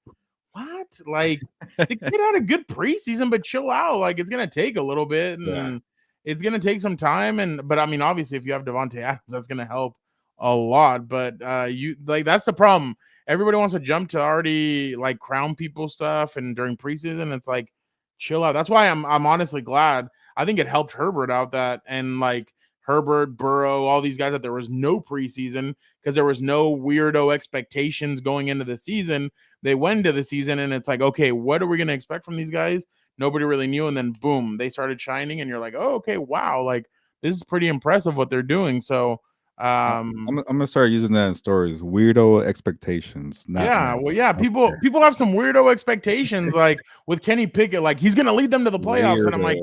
"What?" Like the kid had a good preseason, but chill out. Like it's gonna take a little bit, and it's gonna take some time. But I mean, obviously, if you have Devontae Adams, that's gonna help a lot. But you like that's the problem. Everybody wants to jump to already like crown people stuff, and during preseason, it's like chill out. That's why I'm honestly glad. I think it helped Herbert out that and like Herbert, Burrow, all these guys that there was no preseason because there was no weirdo expectations going into the season. They went into the season and it's like, okay, what are we gonna expect from these guys? Nobody really knew, and then boom, they started shining, and you're like, oh, okay, wow, like this is pretty impressive what they're doing. So I'm gonna start using that in stories. Weirdo expectations. People have some weirdo expectations, like with Kenny Pickett, like he's gonna lead them to the playoffs, and I'm like,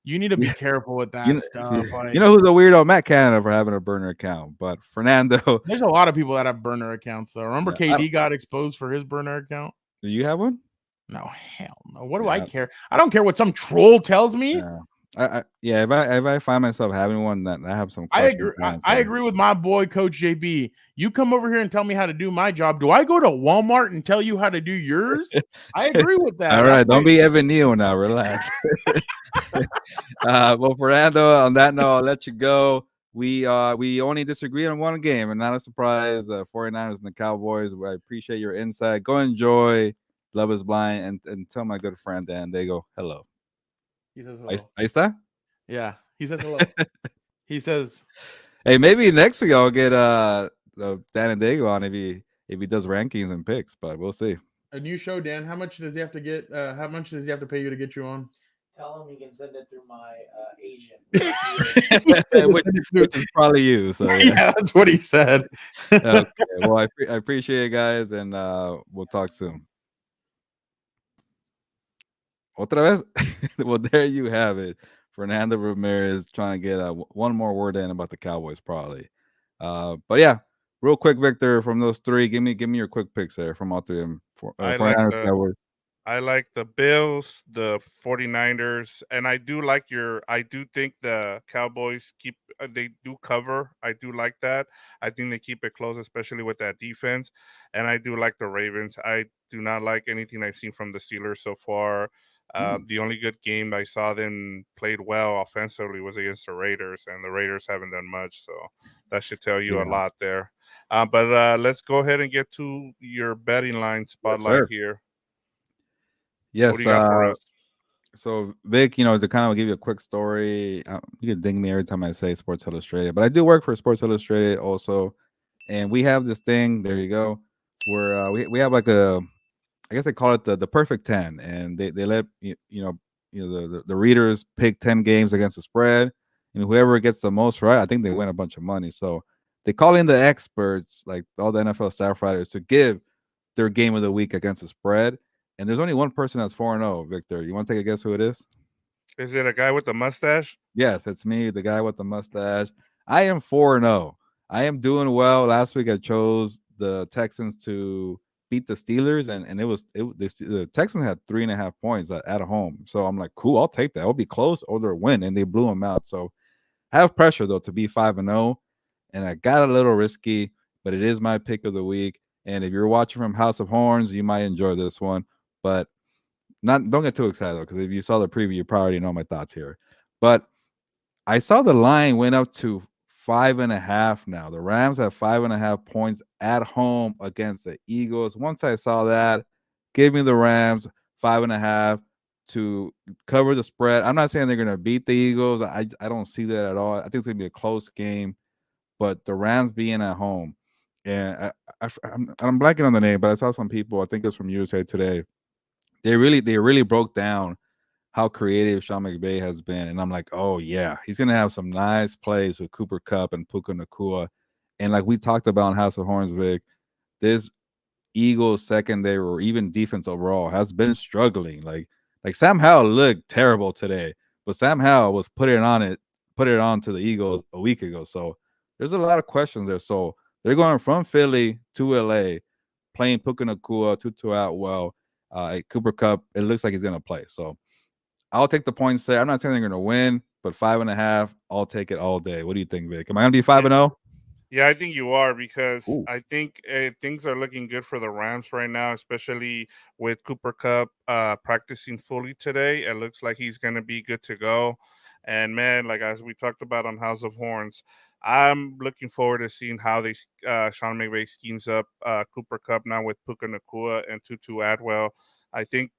you need to be careful with that stuff. Like, you know who's a weirdo? Matt Canada for having a burner account, but Fernando. There's a lot of people that have burner accounts, though. Remember, KD got exposed for his burner account. Do you have one? No, hell no. What do I care? I don't care what some troll tells me. If I find myself having one, that I have some. I agree with my boy Coach JB. You come over here and tell me how to do my job. Do I go to Walmart and tell you how to do yours? I agree with that. All right, don't be Evan Neal now. Relax. Well, Fernando, on that note, I'll let you go. We only disagree on one game, and not a surprise. 49ers and the Cowboys. I appreciate your insight. Go enjoy Love is Blind and tell my good friend Dan Dago hello. He says hello. Ahí está? Yeah, he says hello. He says, "Hey, maybe next week I'll get Dan and Dago on if he does rankings and picks, but we'll see." A new show, Dan. How much does he have to get? How much does he have to pay you to get you on? Tell him he can send it through my agent. which is probably you. So yeah, that's what he said. Okay. Well, I appreciate it, guys, and we'll talk soon. Otra vez? Well, there you have it. Fernando Ramirez trying to get one more word in about the Cowboys, probably. But yeah, real quick, Victor, from those three, give me your quick picks there from all three of them. I like the Bills, the 49ers, and I do think the Cowboys they do cover. I do like that. I think they keep it close, especially with that defense. And I do like the Ravens. I do not like anything I've seen from the Steelers so far. The only good game I saw them played well offensively was against the Raiders, and the Raiders haven't done much. So that should tell you a Yeah. lot there. But let's go ahead and get to your betting line Yes, spotlight sir. here. What do Yes. you got for us? So Vic, to kind of give you a quick story, you can ding me every time I say Sports Illustrated, but I do work for Sports Illustrated also, and we have this thing. There you go. Where we have like I guess they call it the perfect 10, and they let the readers pick 10 games against the spread, and whoever gets the most right, I think they win a bunch of money. So they call in the experts, like all the NFL staff writers, to give their game of the week against the spread. And there's only one person that's 4-0, Victor. You want to take a guess who it is? Is it a guy with the mustache? Yes, it's me, the guy with the mustache. I am 4-0. I am doing well. Last week I chose the Texans to beat the Steelers, and the Texans had 3.5 points at home. So I'm like, cool, I'll take that. It'll be close or they'll win, and they blew them out. So I have pressure though to be 5-0, and I got a little risky, but it is my pick of the week. And if you're watching from House of Horns, you might enjoy this one, but don't get too excited because if you saw the preview, you probably already know my thoughts here. But I saw the line went up to 5.5 now. The Rams have 5.5 points at home against the Eagles. Once I saw that, give me the Rams 5.5 to cover the spread. I'm not saying they're going to beat the Eagles. I don't see that at all. I think it's going to be a close game, but the Rams being at home, and I'm blanking on the name, but I saw some people. I think it's from USA Today. They really broke down how creative Sean McVay has been. And I'm like, oh yeah, he's gonna have some nice plays with Cooper Cup and Puka Nakua. And like we talked about in House of Horns, Vic, this Eagles secondary or even defense overall has been struggling. Like Sam Howell looked terrible today, but Sam Howell was put it on to the Eagles a week ago. So there's a lot of questions there. So they're going from Philly to LA, playing Puka Nakua, Tutu Atwell, Cooper Cup. It looks like he's gonna play. So I'll take the points there. I'm not saying they're going to win, but 5.5, I'll take it all day. What do you think, Vic? Am I going to be 5-0? Yeah, I think you are because Ooh. I think things are looking good for the Rams right now, especially with Cooper Cup practicing fully today. It looks like he's going to be good to go. And man, like as we talked about on House of Horns, I'm looking forward to seeing how Sean McVay schemes up Cooper Cup now with Puka Nakua and Tutu Atwell. I think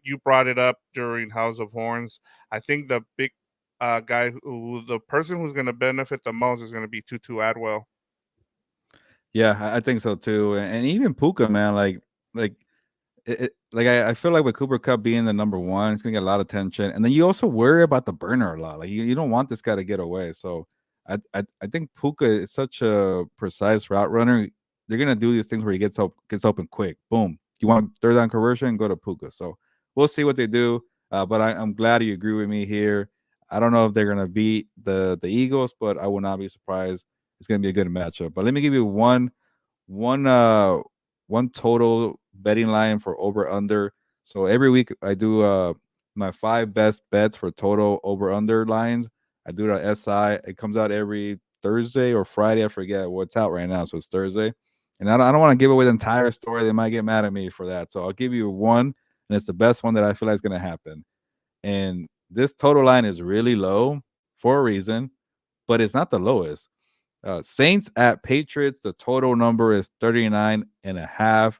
you brought it up during House of Horns. I think the big the person who's going to benefit the most is going to be Tutu Atwell. Yeah, I think so too. And even Puka, man, like I feel like with Cooper Cup being the number one, it's gonna get a lot of attention. And then you also worry about the burner a lot. Like you don't want this guy to get away. So I think Puka is such a precise route runner. They're gonna do these things where he gets open quick. Boom. You want third down conversion? Go to Puka. So we'll see what they do. But I'm glad you agree with me here. I don't know if they're gonna beat the Eagles, but I will not be surprised. It's gonna be a good matchup. But let me give you one one total betting line for over under. So every week I do my 5 best bets for total over under lines. I do it on SI. It comes out every Thursday or Friday. I forget what's out right now. So it's Thursday. And I don't want to give away the entire story. They might get mad at me for that. So I'll give you one, and it's the best one that I feel like is going to happen. And this total line is really low for a reason, but it's not the lowest. Saints at Patriots, the total number is 39.5.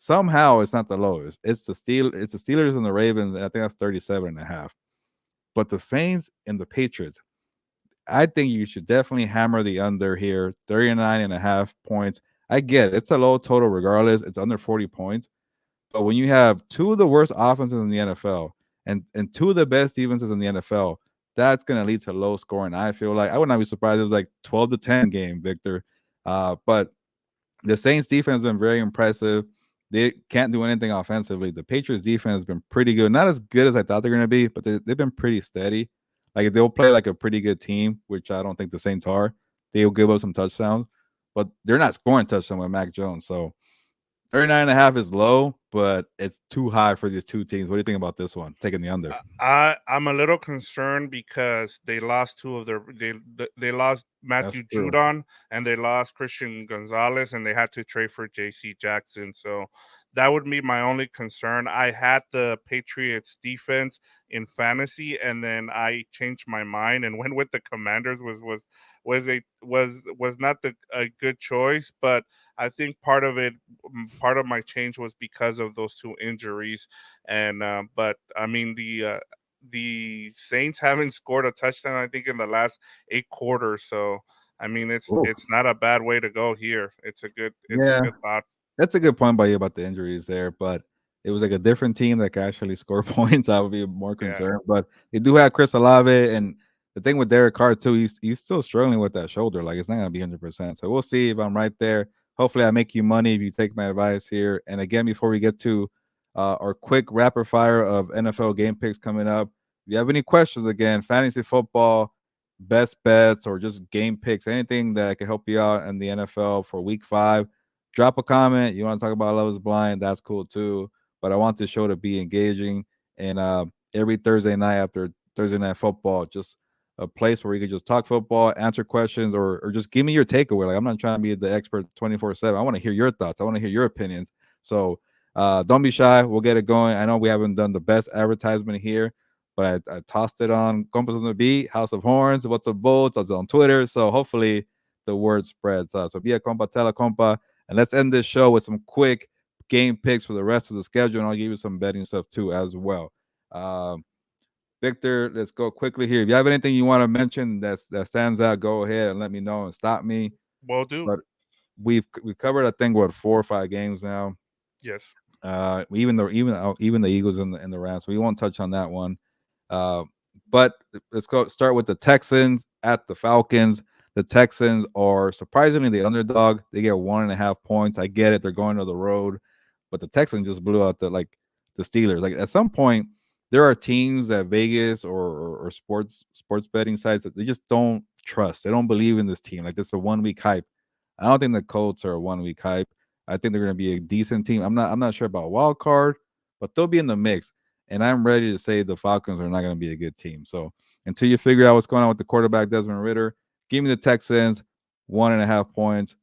Somehow it's not the lowest. It's the Steelers and the Ravens, and I think that's 37.5. But the Saints and the Patriots, I think you should definitely hammer the under here, 39.5 points. I get it. It's a low total regardless. It's under 40 points. But when you have two of the worst offenses in the NFL and two of the best defenses in the NFL, that's going to lead to low scoring. I feel like I would not be surprised if it was like 12-10 game, Victor. But the Saints defense has been very impressive. They can't do anything offensively. The Patriots defense has been pretty good. Not as good as I thought they're going to be, but they've been pretty steady. Like they'll play like a pretty good team, which I don't think the Saints are. They'll give up some touchdowns, but they're not scoring touchdowns with Mac Jones. So 39.5 is low, but it's too high for these two teams. What do you think about this one? Taking the under. I'm a little concerned because they lost two of their they lost That's Matthew true. Judon and they lost Christian Gonzalez and they had to trade for J.C. Jackson. So that would be my only concern. I had the Patriots defense in fantasy and then I changed my mind and went with the Commanders. Was not a good choice, but I think part of my change was because of those two injuries. And but I mean the Saints haven't scored a touchdown I think in the last 8 quarters. So I mean Ooh. it's not a bad way to go here. It's a Yeah. good thought. That's a good point by you about the injuries there, but it was like a different team that could actually score points. I would be more Yeah. concerned, but they do have Chris Olave, and the thing with Derek Carr too, he's still struggling with that shoulder. Like it's not gonna be 100%. So we'll see if I'm right there. Hopefully, I make you money if you take my advice here. And again, before we get to our quick rapid fire of NFL game picks coming up, if you have any questions, again, fantasy football, best bets, or just game picks, anything that can help you out in the NFL for Week 5, drop a comment. You want to talk about Love is Blind? That's cool too. But I want the show to be engaging. And every Thursday night after Thursday night football, just a place where you can just talk football, answer questions, or just give me your takeaway. Like I'm not trying to be the expert 24/7. I want to hear your thoughts. I want to hear your opinions. So don't be shy. We'll get it going. I know we haven't done the best advertisement here, but I tossed it on Compas on the Beat, House of Horns, What's Up Bolts. I was on Twitter. So hopefully the word spreads. So be a compa, tell a compa. And let's end this show with some quick game picks for the rest of the schedule. And I'll give you some betting stuff too as well. Um, Victor, let's go quickly here. If you have anything you want to mention that stands out, go ahead and let me know and stop me. Will do. But we've covered I think what 4 or 5 games now. Yes. Even the Eagles and the Rams. We won't touch on that one. Uh, but let's go start with the Texans at the Falcons. The Texans are surprisingly the underdog. They get 1.5 points. I get it; they're going to the road, but the Texans just blew out the Steelers. Like at some point, there are teams at Vegas or sports betting sites that they just don't trust. They don't believe in this team. Like this is a 1 week hype. I don't think the Colts are a 1 week hype. I think they're going to be a decent team. I'm not sure about wild card, but they'll be in the mix. And I'm ready to say the Falcons are not going to be a good team. So until you figure out what's going on with the quarterback Desmond Ritter, give me the Texans 1.5 points.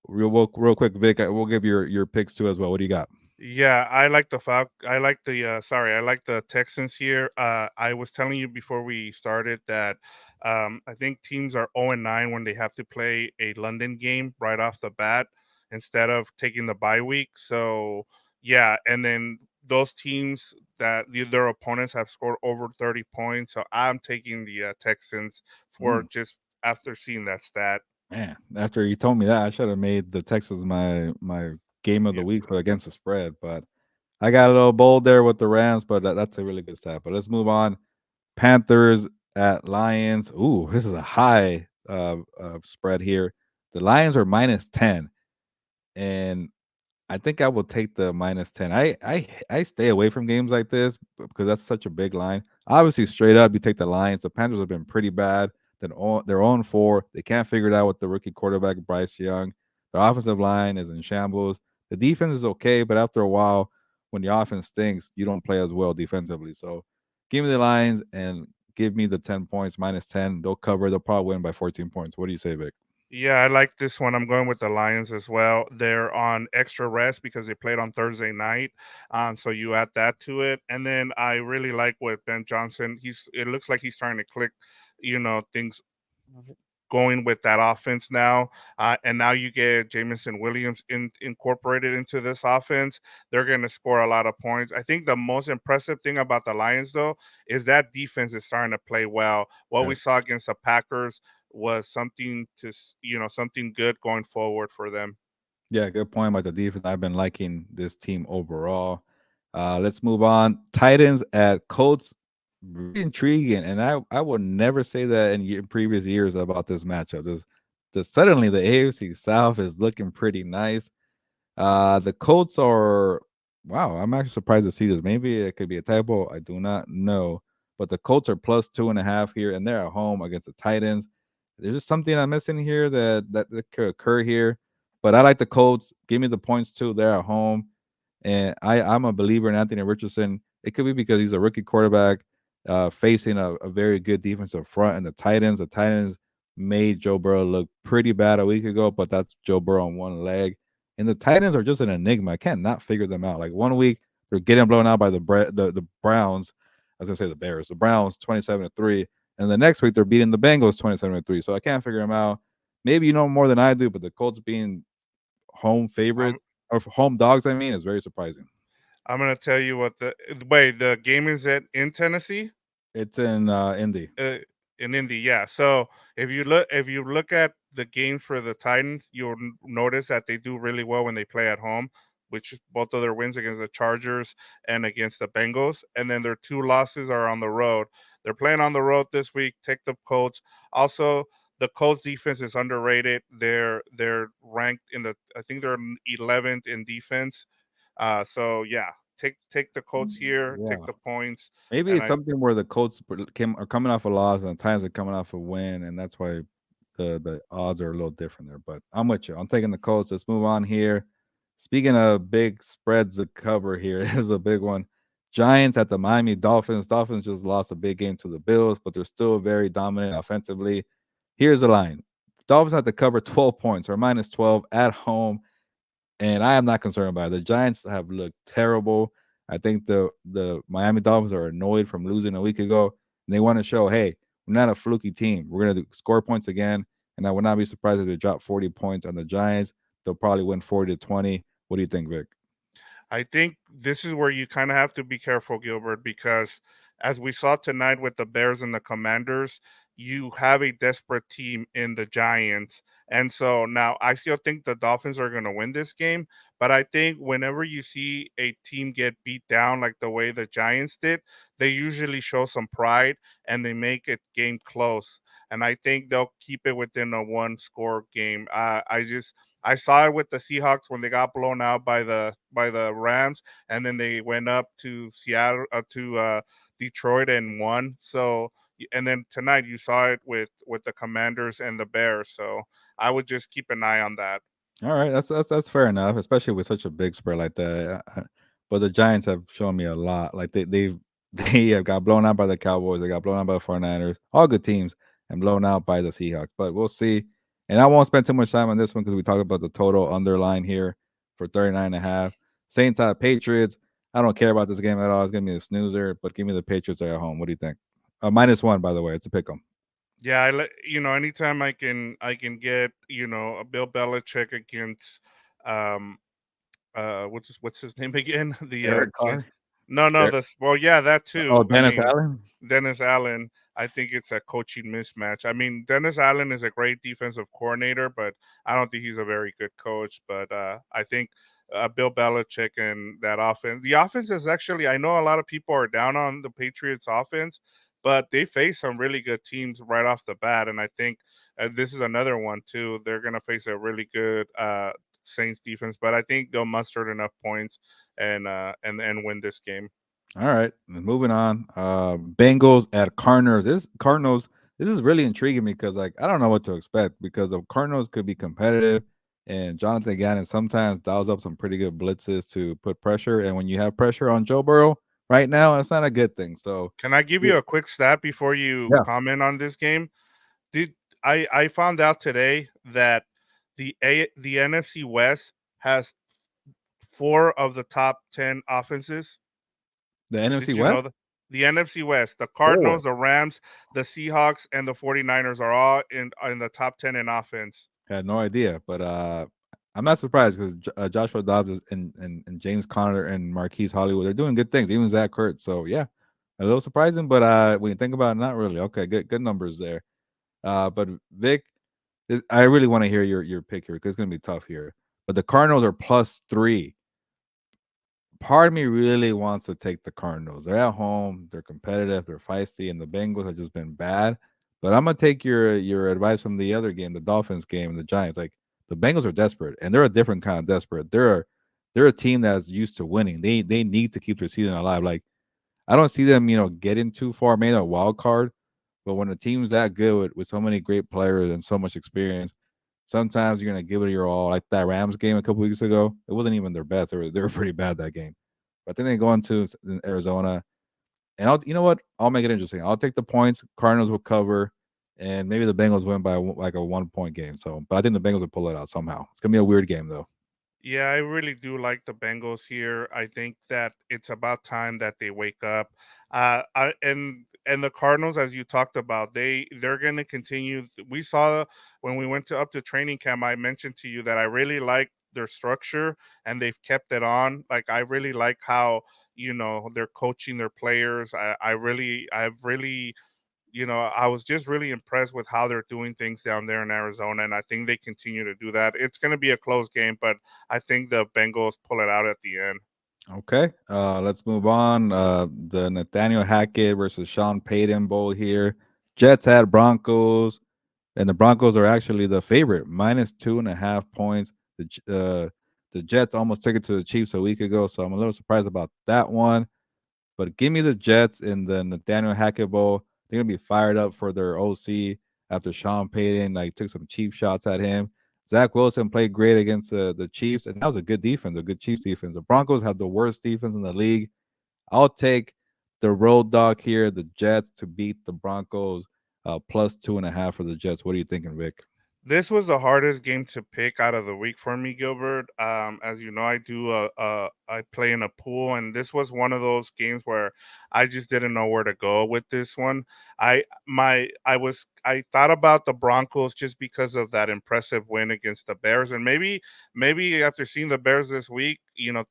Real quick, Vic. We'll give your picks too as well. What do you got? Yeah, I like the I like the I like the Texans here. I was telling you before we started that I think teams are 0-9 when they have to play a London game right off the bat instead of taking the bye week. So yeah, and then those teams that their opponents have scored over 30 points. So I'm taking the Texans for Mm, just after seeing that stat. man, after you told me that, I should have made the Texans my game of the Yeah. week for against the spread. But I got a little bold there with the Rams, but that's a really good stat. But let's move on. Panthers at Lions. Ooh, this is a high spread here. The Lions are -10, and I think I will take the -10. I stay away from games like this because that's such a big line. Obviously, straight up, you take the Lions. The Panthers have been pretty bad. They're on 4. They can't figure it out with the rookie quarterback Bryce Young. Their offensive line is in shambles. The defense is okay, but after a while, when the offense stinks, you don't play as well defensively. So, give me the Lions and give me the 10 points -10. They'll cover. They'll probably win by 14 points. What do you say, Vic? Yeah, I like this one. I'm going with the Lions as well. They're on extra rest because they played on Thursday night. So you add that to it. And then I really like what Ben Johnson, it looks like he's trying to click, things going with that offense now. And now you get Jamison Williams incorporated into this offense. They're going to score a lot of points. I think the most impressive thing about the Lions, though, is that defense is starting to play well. What we Yes. saw against the Packers was something good going forward for them. Yeah, good point about the defense. I've been liking this team overall. Let's move on. Titans at Colts. Really intriguing, and I would never say that in previous years about this matchup. Suddenly the AFC South is looking pretty nice. The Colts are wow. I'm actually surprised to see this. Maybe it could be a typo. I do not know, but the Colts are +2.5 here, and they're at home against the Titans. There's just something I'm missing here that could occur here. But I like the Colts. Give me the points too. They're at home, and I'm a believer in Anthony Richardson. It could be because he's a rookie quarterback, facing a very good defensive front, and the Titans. The Titans made Joe Burrow look pretty bad a week ago, but that's Joe Burrow on one leg. And the Titans are just an enigma. I can't not figure them out. Like one week they're getting blown out by the Browns. I was gonna say the Bears, the Browns 27-3, and the next week they're beating the Bengals 27-3. So I can't figure them out. Maybe you know more than I do, but the Colts being home favorite I'm or home dogs, I mean, is very surprising. I'm gonna tell you what the wait. The game is at in Tennessee. It's in Indy. uh, in Indy, yeah. So if you look at the games for the Titans, you'll notice that they do really well when they play at home, which is both of their wins against the Chargers and against the Bengals, and then their two losses are on the road. They're playing on the road this week. Take the Colts. Also, the Colts defense is underrated. They're ranked in the I think they're 11th in defense. So yeah, take the Colts here. Yeah. Take the points, Maybe and it's I something where the Colts are coming off a loss and the Titans are coming off a win, and that's why the odds are a little different there. But I'm with you. I'm taking the Colts. Let's move on here. Speaking of big spreads to cover here, is a big one. Giants at the Miami Dolphins. Dolphins just lost a big game to the Bills, but they're still very dominant offensively. Here's the line. Dolphins have to cover 12 points or minus 12 at home, and I am not concerned about it. The Giants have looked terrible. I think the Miami Dolphins are annoyed from losing a week ago, and they want to show, hey, we're not a fluky team. We're gonna score points again, and I would not be surprised if they drop 40 points on the Giants. They'll probably win 40-20. What do you think, Vic? I think this is where you kind of have to be careful, Gilbert, because as we saw tonight with the Bears and the Commanders, you have a desperate team in the Giants. And so now I still think the Dolphins are going to win this game. But I think whenever you see a team get beat down like the way the Giants did, they usually show some pride and they make it game close. And I think they'll keep it within a one score game. I saw it with the Seahawks when they got blown out by the Rams, and then they went up to Seattle to Detroit and won. So and then tonight you saw it with the Commanders and the Bears. So I would just keep an eye on that. All right, that's fair enough, especially with such a big spread like that. But the Giants have shown me a lot. Like they have got blown out by the Cowboys. They got blown out by the 49ers. All good teams, and blown out by the Seahawks. But we'll see. And I won't spend too much time on this one because we talked about the total underline here for 39.5. Saints at Patriots. I don't care about this game at all. It's gonna be a snoozer. But give me the Patriots at home. What do you think? -1, by the way. It's a pick 'em. Yeah, anytime I can get a Bill Belichick against um what's his name again? The Derek Carr. no, no, well, yeah, that Oh, too. I Dennis mean, Allen. Dennis Allen, I think it's a coaching mismatch. I mean, Dennis Allen is a great defensive coordinator, but I don't think he's a very good coach. But I think Bill Belichick and that offense. The offense is actually, I know a lot of people are down on the Patriots offense, but they face some really good teams right off the bat. And I think this is another one too. They're going to face a really good Saints defense, but I think they'll muster enough points and win this game. All right, moving on. Bengals at Cardinals. This Cardinals. This is really intriguing me because like I don't know what to expect because the Cardinals could be competitive, and Jonathan Gannon sometimes dials up some pretty good blitzes to put pressure. And when you have pressure on Joe Burrow right now, it's not a good thing. So Can I give yeah, you a quick stat before you yeah. comment on this game? Did I found out today that the NFC West has four of the top 10 offenses. The NFC Did you know West that? The NFC West, the 4. Cardinals, the Rams, the Seahawks, and the 49ers are all in the top 10 in offense. Had no idea, but I'm not surprised because Joshua Dobbs and James Conner and Marquise Hollywood they're doing good things. Even Zach Kurtz. So yeah, a little surprising, but when you think about it, not really. Okay, good numbers there. But Vic, I really want to hear your pick here because it's gonna be tough here. But the Cardinals are +3. Part of me really wants to take the Cardinals. They're at home, they're competitive, they're feisty, and the Bengals have just been bad. But I'm gonna take your advice from the other game, the Dolphins game, and the Giants. Like the Bengals are desperate, and they're a different kind of desperate. They're a team that's used to winning. They need to keep their season alive. Like I don't see them, getting too far, maybe a wild card. But when a team's that good with so many great players and so much experience, Sometimes you're gonna give it your all. Like that Rams game a couple weeks ago, it wasn't even their best. They were pretty bad that game. But I think they go into Arizona, and you know what? I'll make it interesting. I'll take the points. Cardinals will cover, and maybe the Bengals win by like a 1 point game. So, but I think the Bengals will pull it out somehow. It's gonna be a weird game though. Yeah, I really do like the Bengals here. I think that it's about time that they wake up. And the Cardinals, as you talked about, they're going to continue. We saw when we went to up to training camp. I mentioned to you that I really like their structure, and they've kept it on. Like I really like how they're coaching their players. I've really I was just really impressed with how they're doing things down there in Arizona, and I think they continue to do that. It's going to be a close game, but I think the Bengals pull it out at the end. Okay, let's move on. The Nathaniel Hackett versus Sean Payton Bowl here. Jets at Broncos, and the Broncos are actually the favorite, -2.5 points. The Jets almost took it to the Chiefs a week ago, so I'm a little surprised about that one. But give me the Jets in the Nathaniel Hackett Bowl. They're gonna be fired up for their OC after Sean Payton like took some cheap shots at him. Zach Wilson played great against the Chiefs, and that was a good defense, a good Chiefs defense. The Broncos have the worst defense in the league. I'll take the road dog here, the Jets, to beat the Broncos, +2.5 for the Jets. What are you thinking, Vic? This was the hardest game to pick out of the week for me, Gilbert. As you know, I play in a pool, and this was one of those games where I just didn't know where to go with this one. I thought about the Broncos just because of that impressive win against the Bears, and maybe after seeing the Bears this week,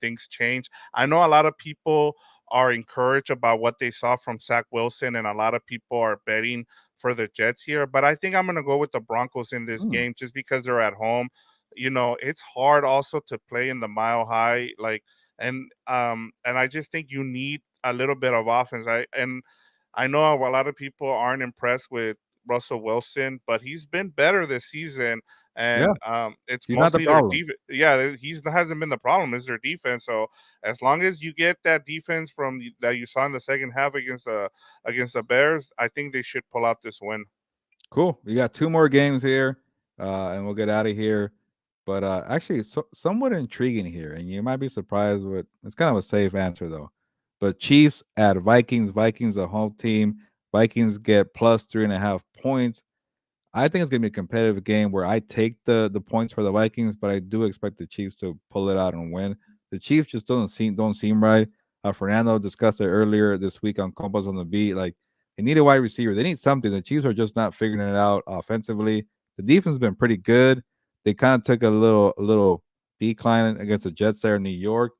things change. I know a lot of people are encouraged about what they saw from Zach Wilson, and a lot of people are betting for the Jets here, but I think I'm going to go with the Broncos in this Mm, game just because they're at home. It's hard also to play in the Mile High, like, and I just think you need a little bit of offense. I know a lot of people aren't impressed with Russell Wilson, but he's been better this season. yeah, And it's he's not the mostly their problem. defense. Yeah, he's hasn't been the problem. Is their defense. So as long as you get that defense that you saw in the second half against the Bears, I think they should pull out this win. Cool. We got two more games here, and we'll get out of here. But actually, somewhat intriguing here, and you might be surprised with. It's kind of a safe answer though. But Chiefs at Vikings. Vikings, the home team. Vikings get +3.5 points. I think it's gonna be a competitive game where I take the points for the Vikings, but I do expect the Chiefs to pull it out and win. The Chiefs just don't seem right. Fernando discussed it earlier this week on Compas on the beat. Like they need a wide receiver. They need something. The Chiefs are just not figuring it out offensively. The defense has been pretty good. They kind of took a little decline against the Jets there in New York.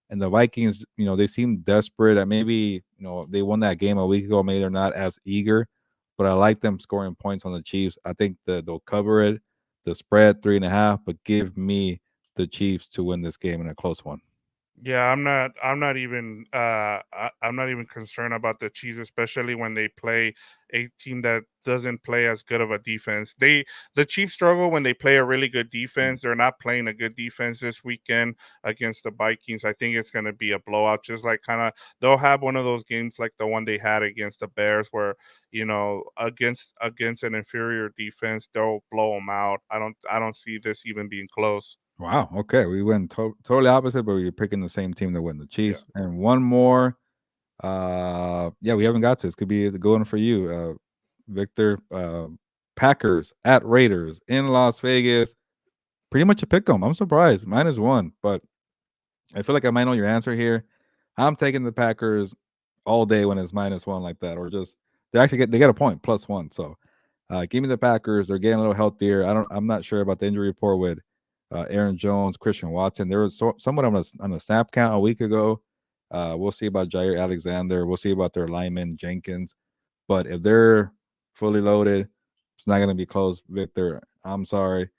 And the Vikings, they seem desperate. Maybe, they won that game a week ago. Maybe they're not as eager, but I like them scoring points on the Chiefs. I think that they'll cover it, the spread 3.5, but give me the Chiefs to win this game in a close one. Yeah, I'm not even concerned about the Chiefs, especially when they play a team that doesn't play as good of a defense. The Chiefs struggle when they play a really good Mm. defense. They're not playing a good defense this weekend against the Vikings. I think it's going to be a blowout. Just like kind of they'll have one of those games like the one they had against the Bears, where against an inferior defense they'll blow them out. I don't see this even being close. Wow. Okay. We went totally opposite, but we are picking the same team to win, the Yeah. Chiefs. And one more. Yeah, we haven't got to. This could be the good one for you, Victor. Packers at Raiders in Las Vegas. Pretty much a pick 'em. I'm surprised. -1, but I feel like I might know your answer here. I'm taking the Packers all day when it's -1 like that, or just they get a point +1. So give me the Packers. They're getting a little healthier. I'm not sure about the injury report with Aaron Jones, Christian Watson. There was somewhat on a snap count a week ago. We'll see about Jair Alexander. We'll see about their lineman Jenkins. But if they're fully loaded, it's not going to be close, Victor. I'm sorry.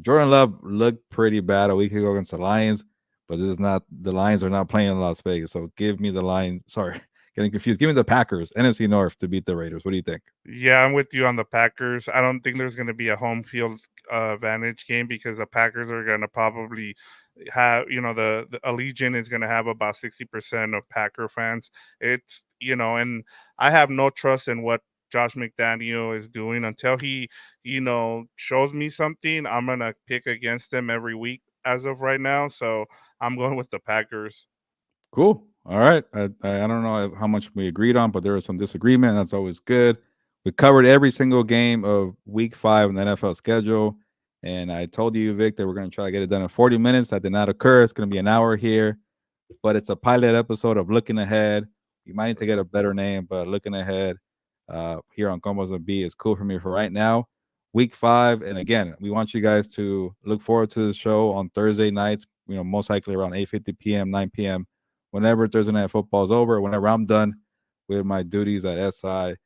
Jordan Love looked pretty bad a week ago against the Lions, but this is not the Lions are not playing in Las Vegas. So give me the Lions. Sorry, getting confused. Give me the Packers, NFC North to beat the Raiders. What do you think? Yeah, I'm with you on the Packers. I don't think there's going to be a home field advantage game because the Packers are going to probably have, the Allegiant is going to have about 60% of Packer fans. And I have no trust in what Josh McDaniel is doing. Until he, shows me something, I'm gonna pick against him every week as of right now. So I'm going with the Packers. Cool. All right. I don't know how much we agreed on, but there was some disagreement. That's always good. We covered every single game of week 5 in the NFL schedule. And I told you, Vic, that we're going to try to get it done in 40 minutes. That did not occur. It's going to be an hour here, but it's a pilot episode of Looking Ahead. You might need to get a better name, but Looking Ahead here on Compas and B is cool for me for right now. Week 5. And again, we want you guys to look forward to the show on Thursday nights, most likely around 8:50 p.m., 9 p.m. Whenever Thursday Night Football is over, whenever I'm done with my duties at SI,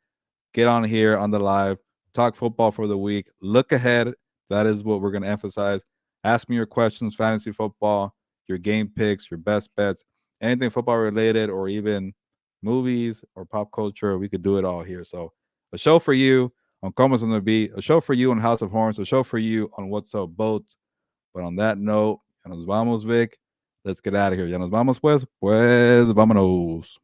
get on here on the live, talk football for the week, look ahead. That is what we're going to emphasize. Ask me your questions, fantasy football, your game picks, your best bets, anything football related, or even movies or pop culture. We could do it all here. So a show for you on Comas on the Beat, a show for you on House of Horns, a show for you on What's Up Boats. But on that note, ya nos vamos, Vic. Let's get out of here. Ya nos vamos, pues. Pues vámonos.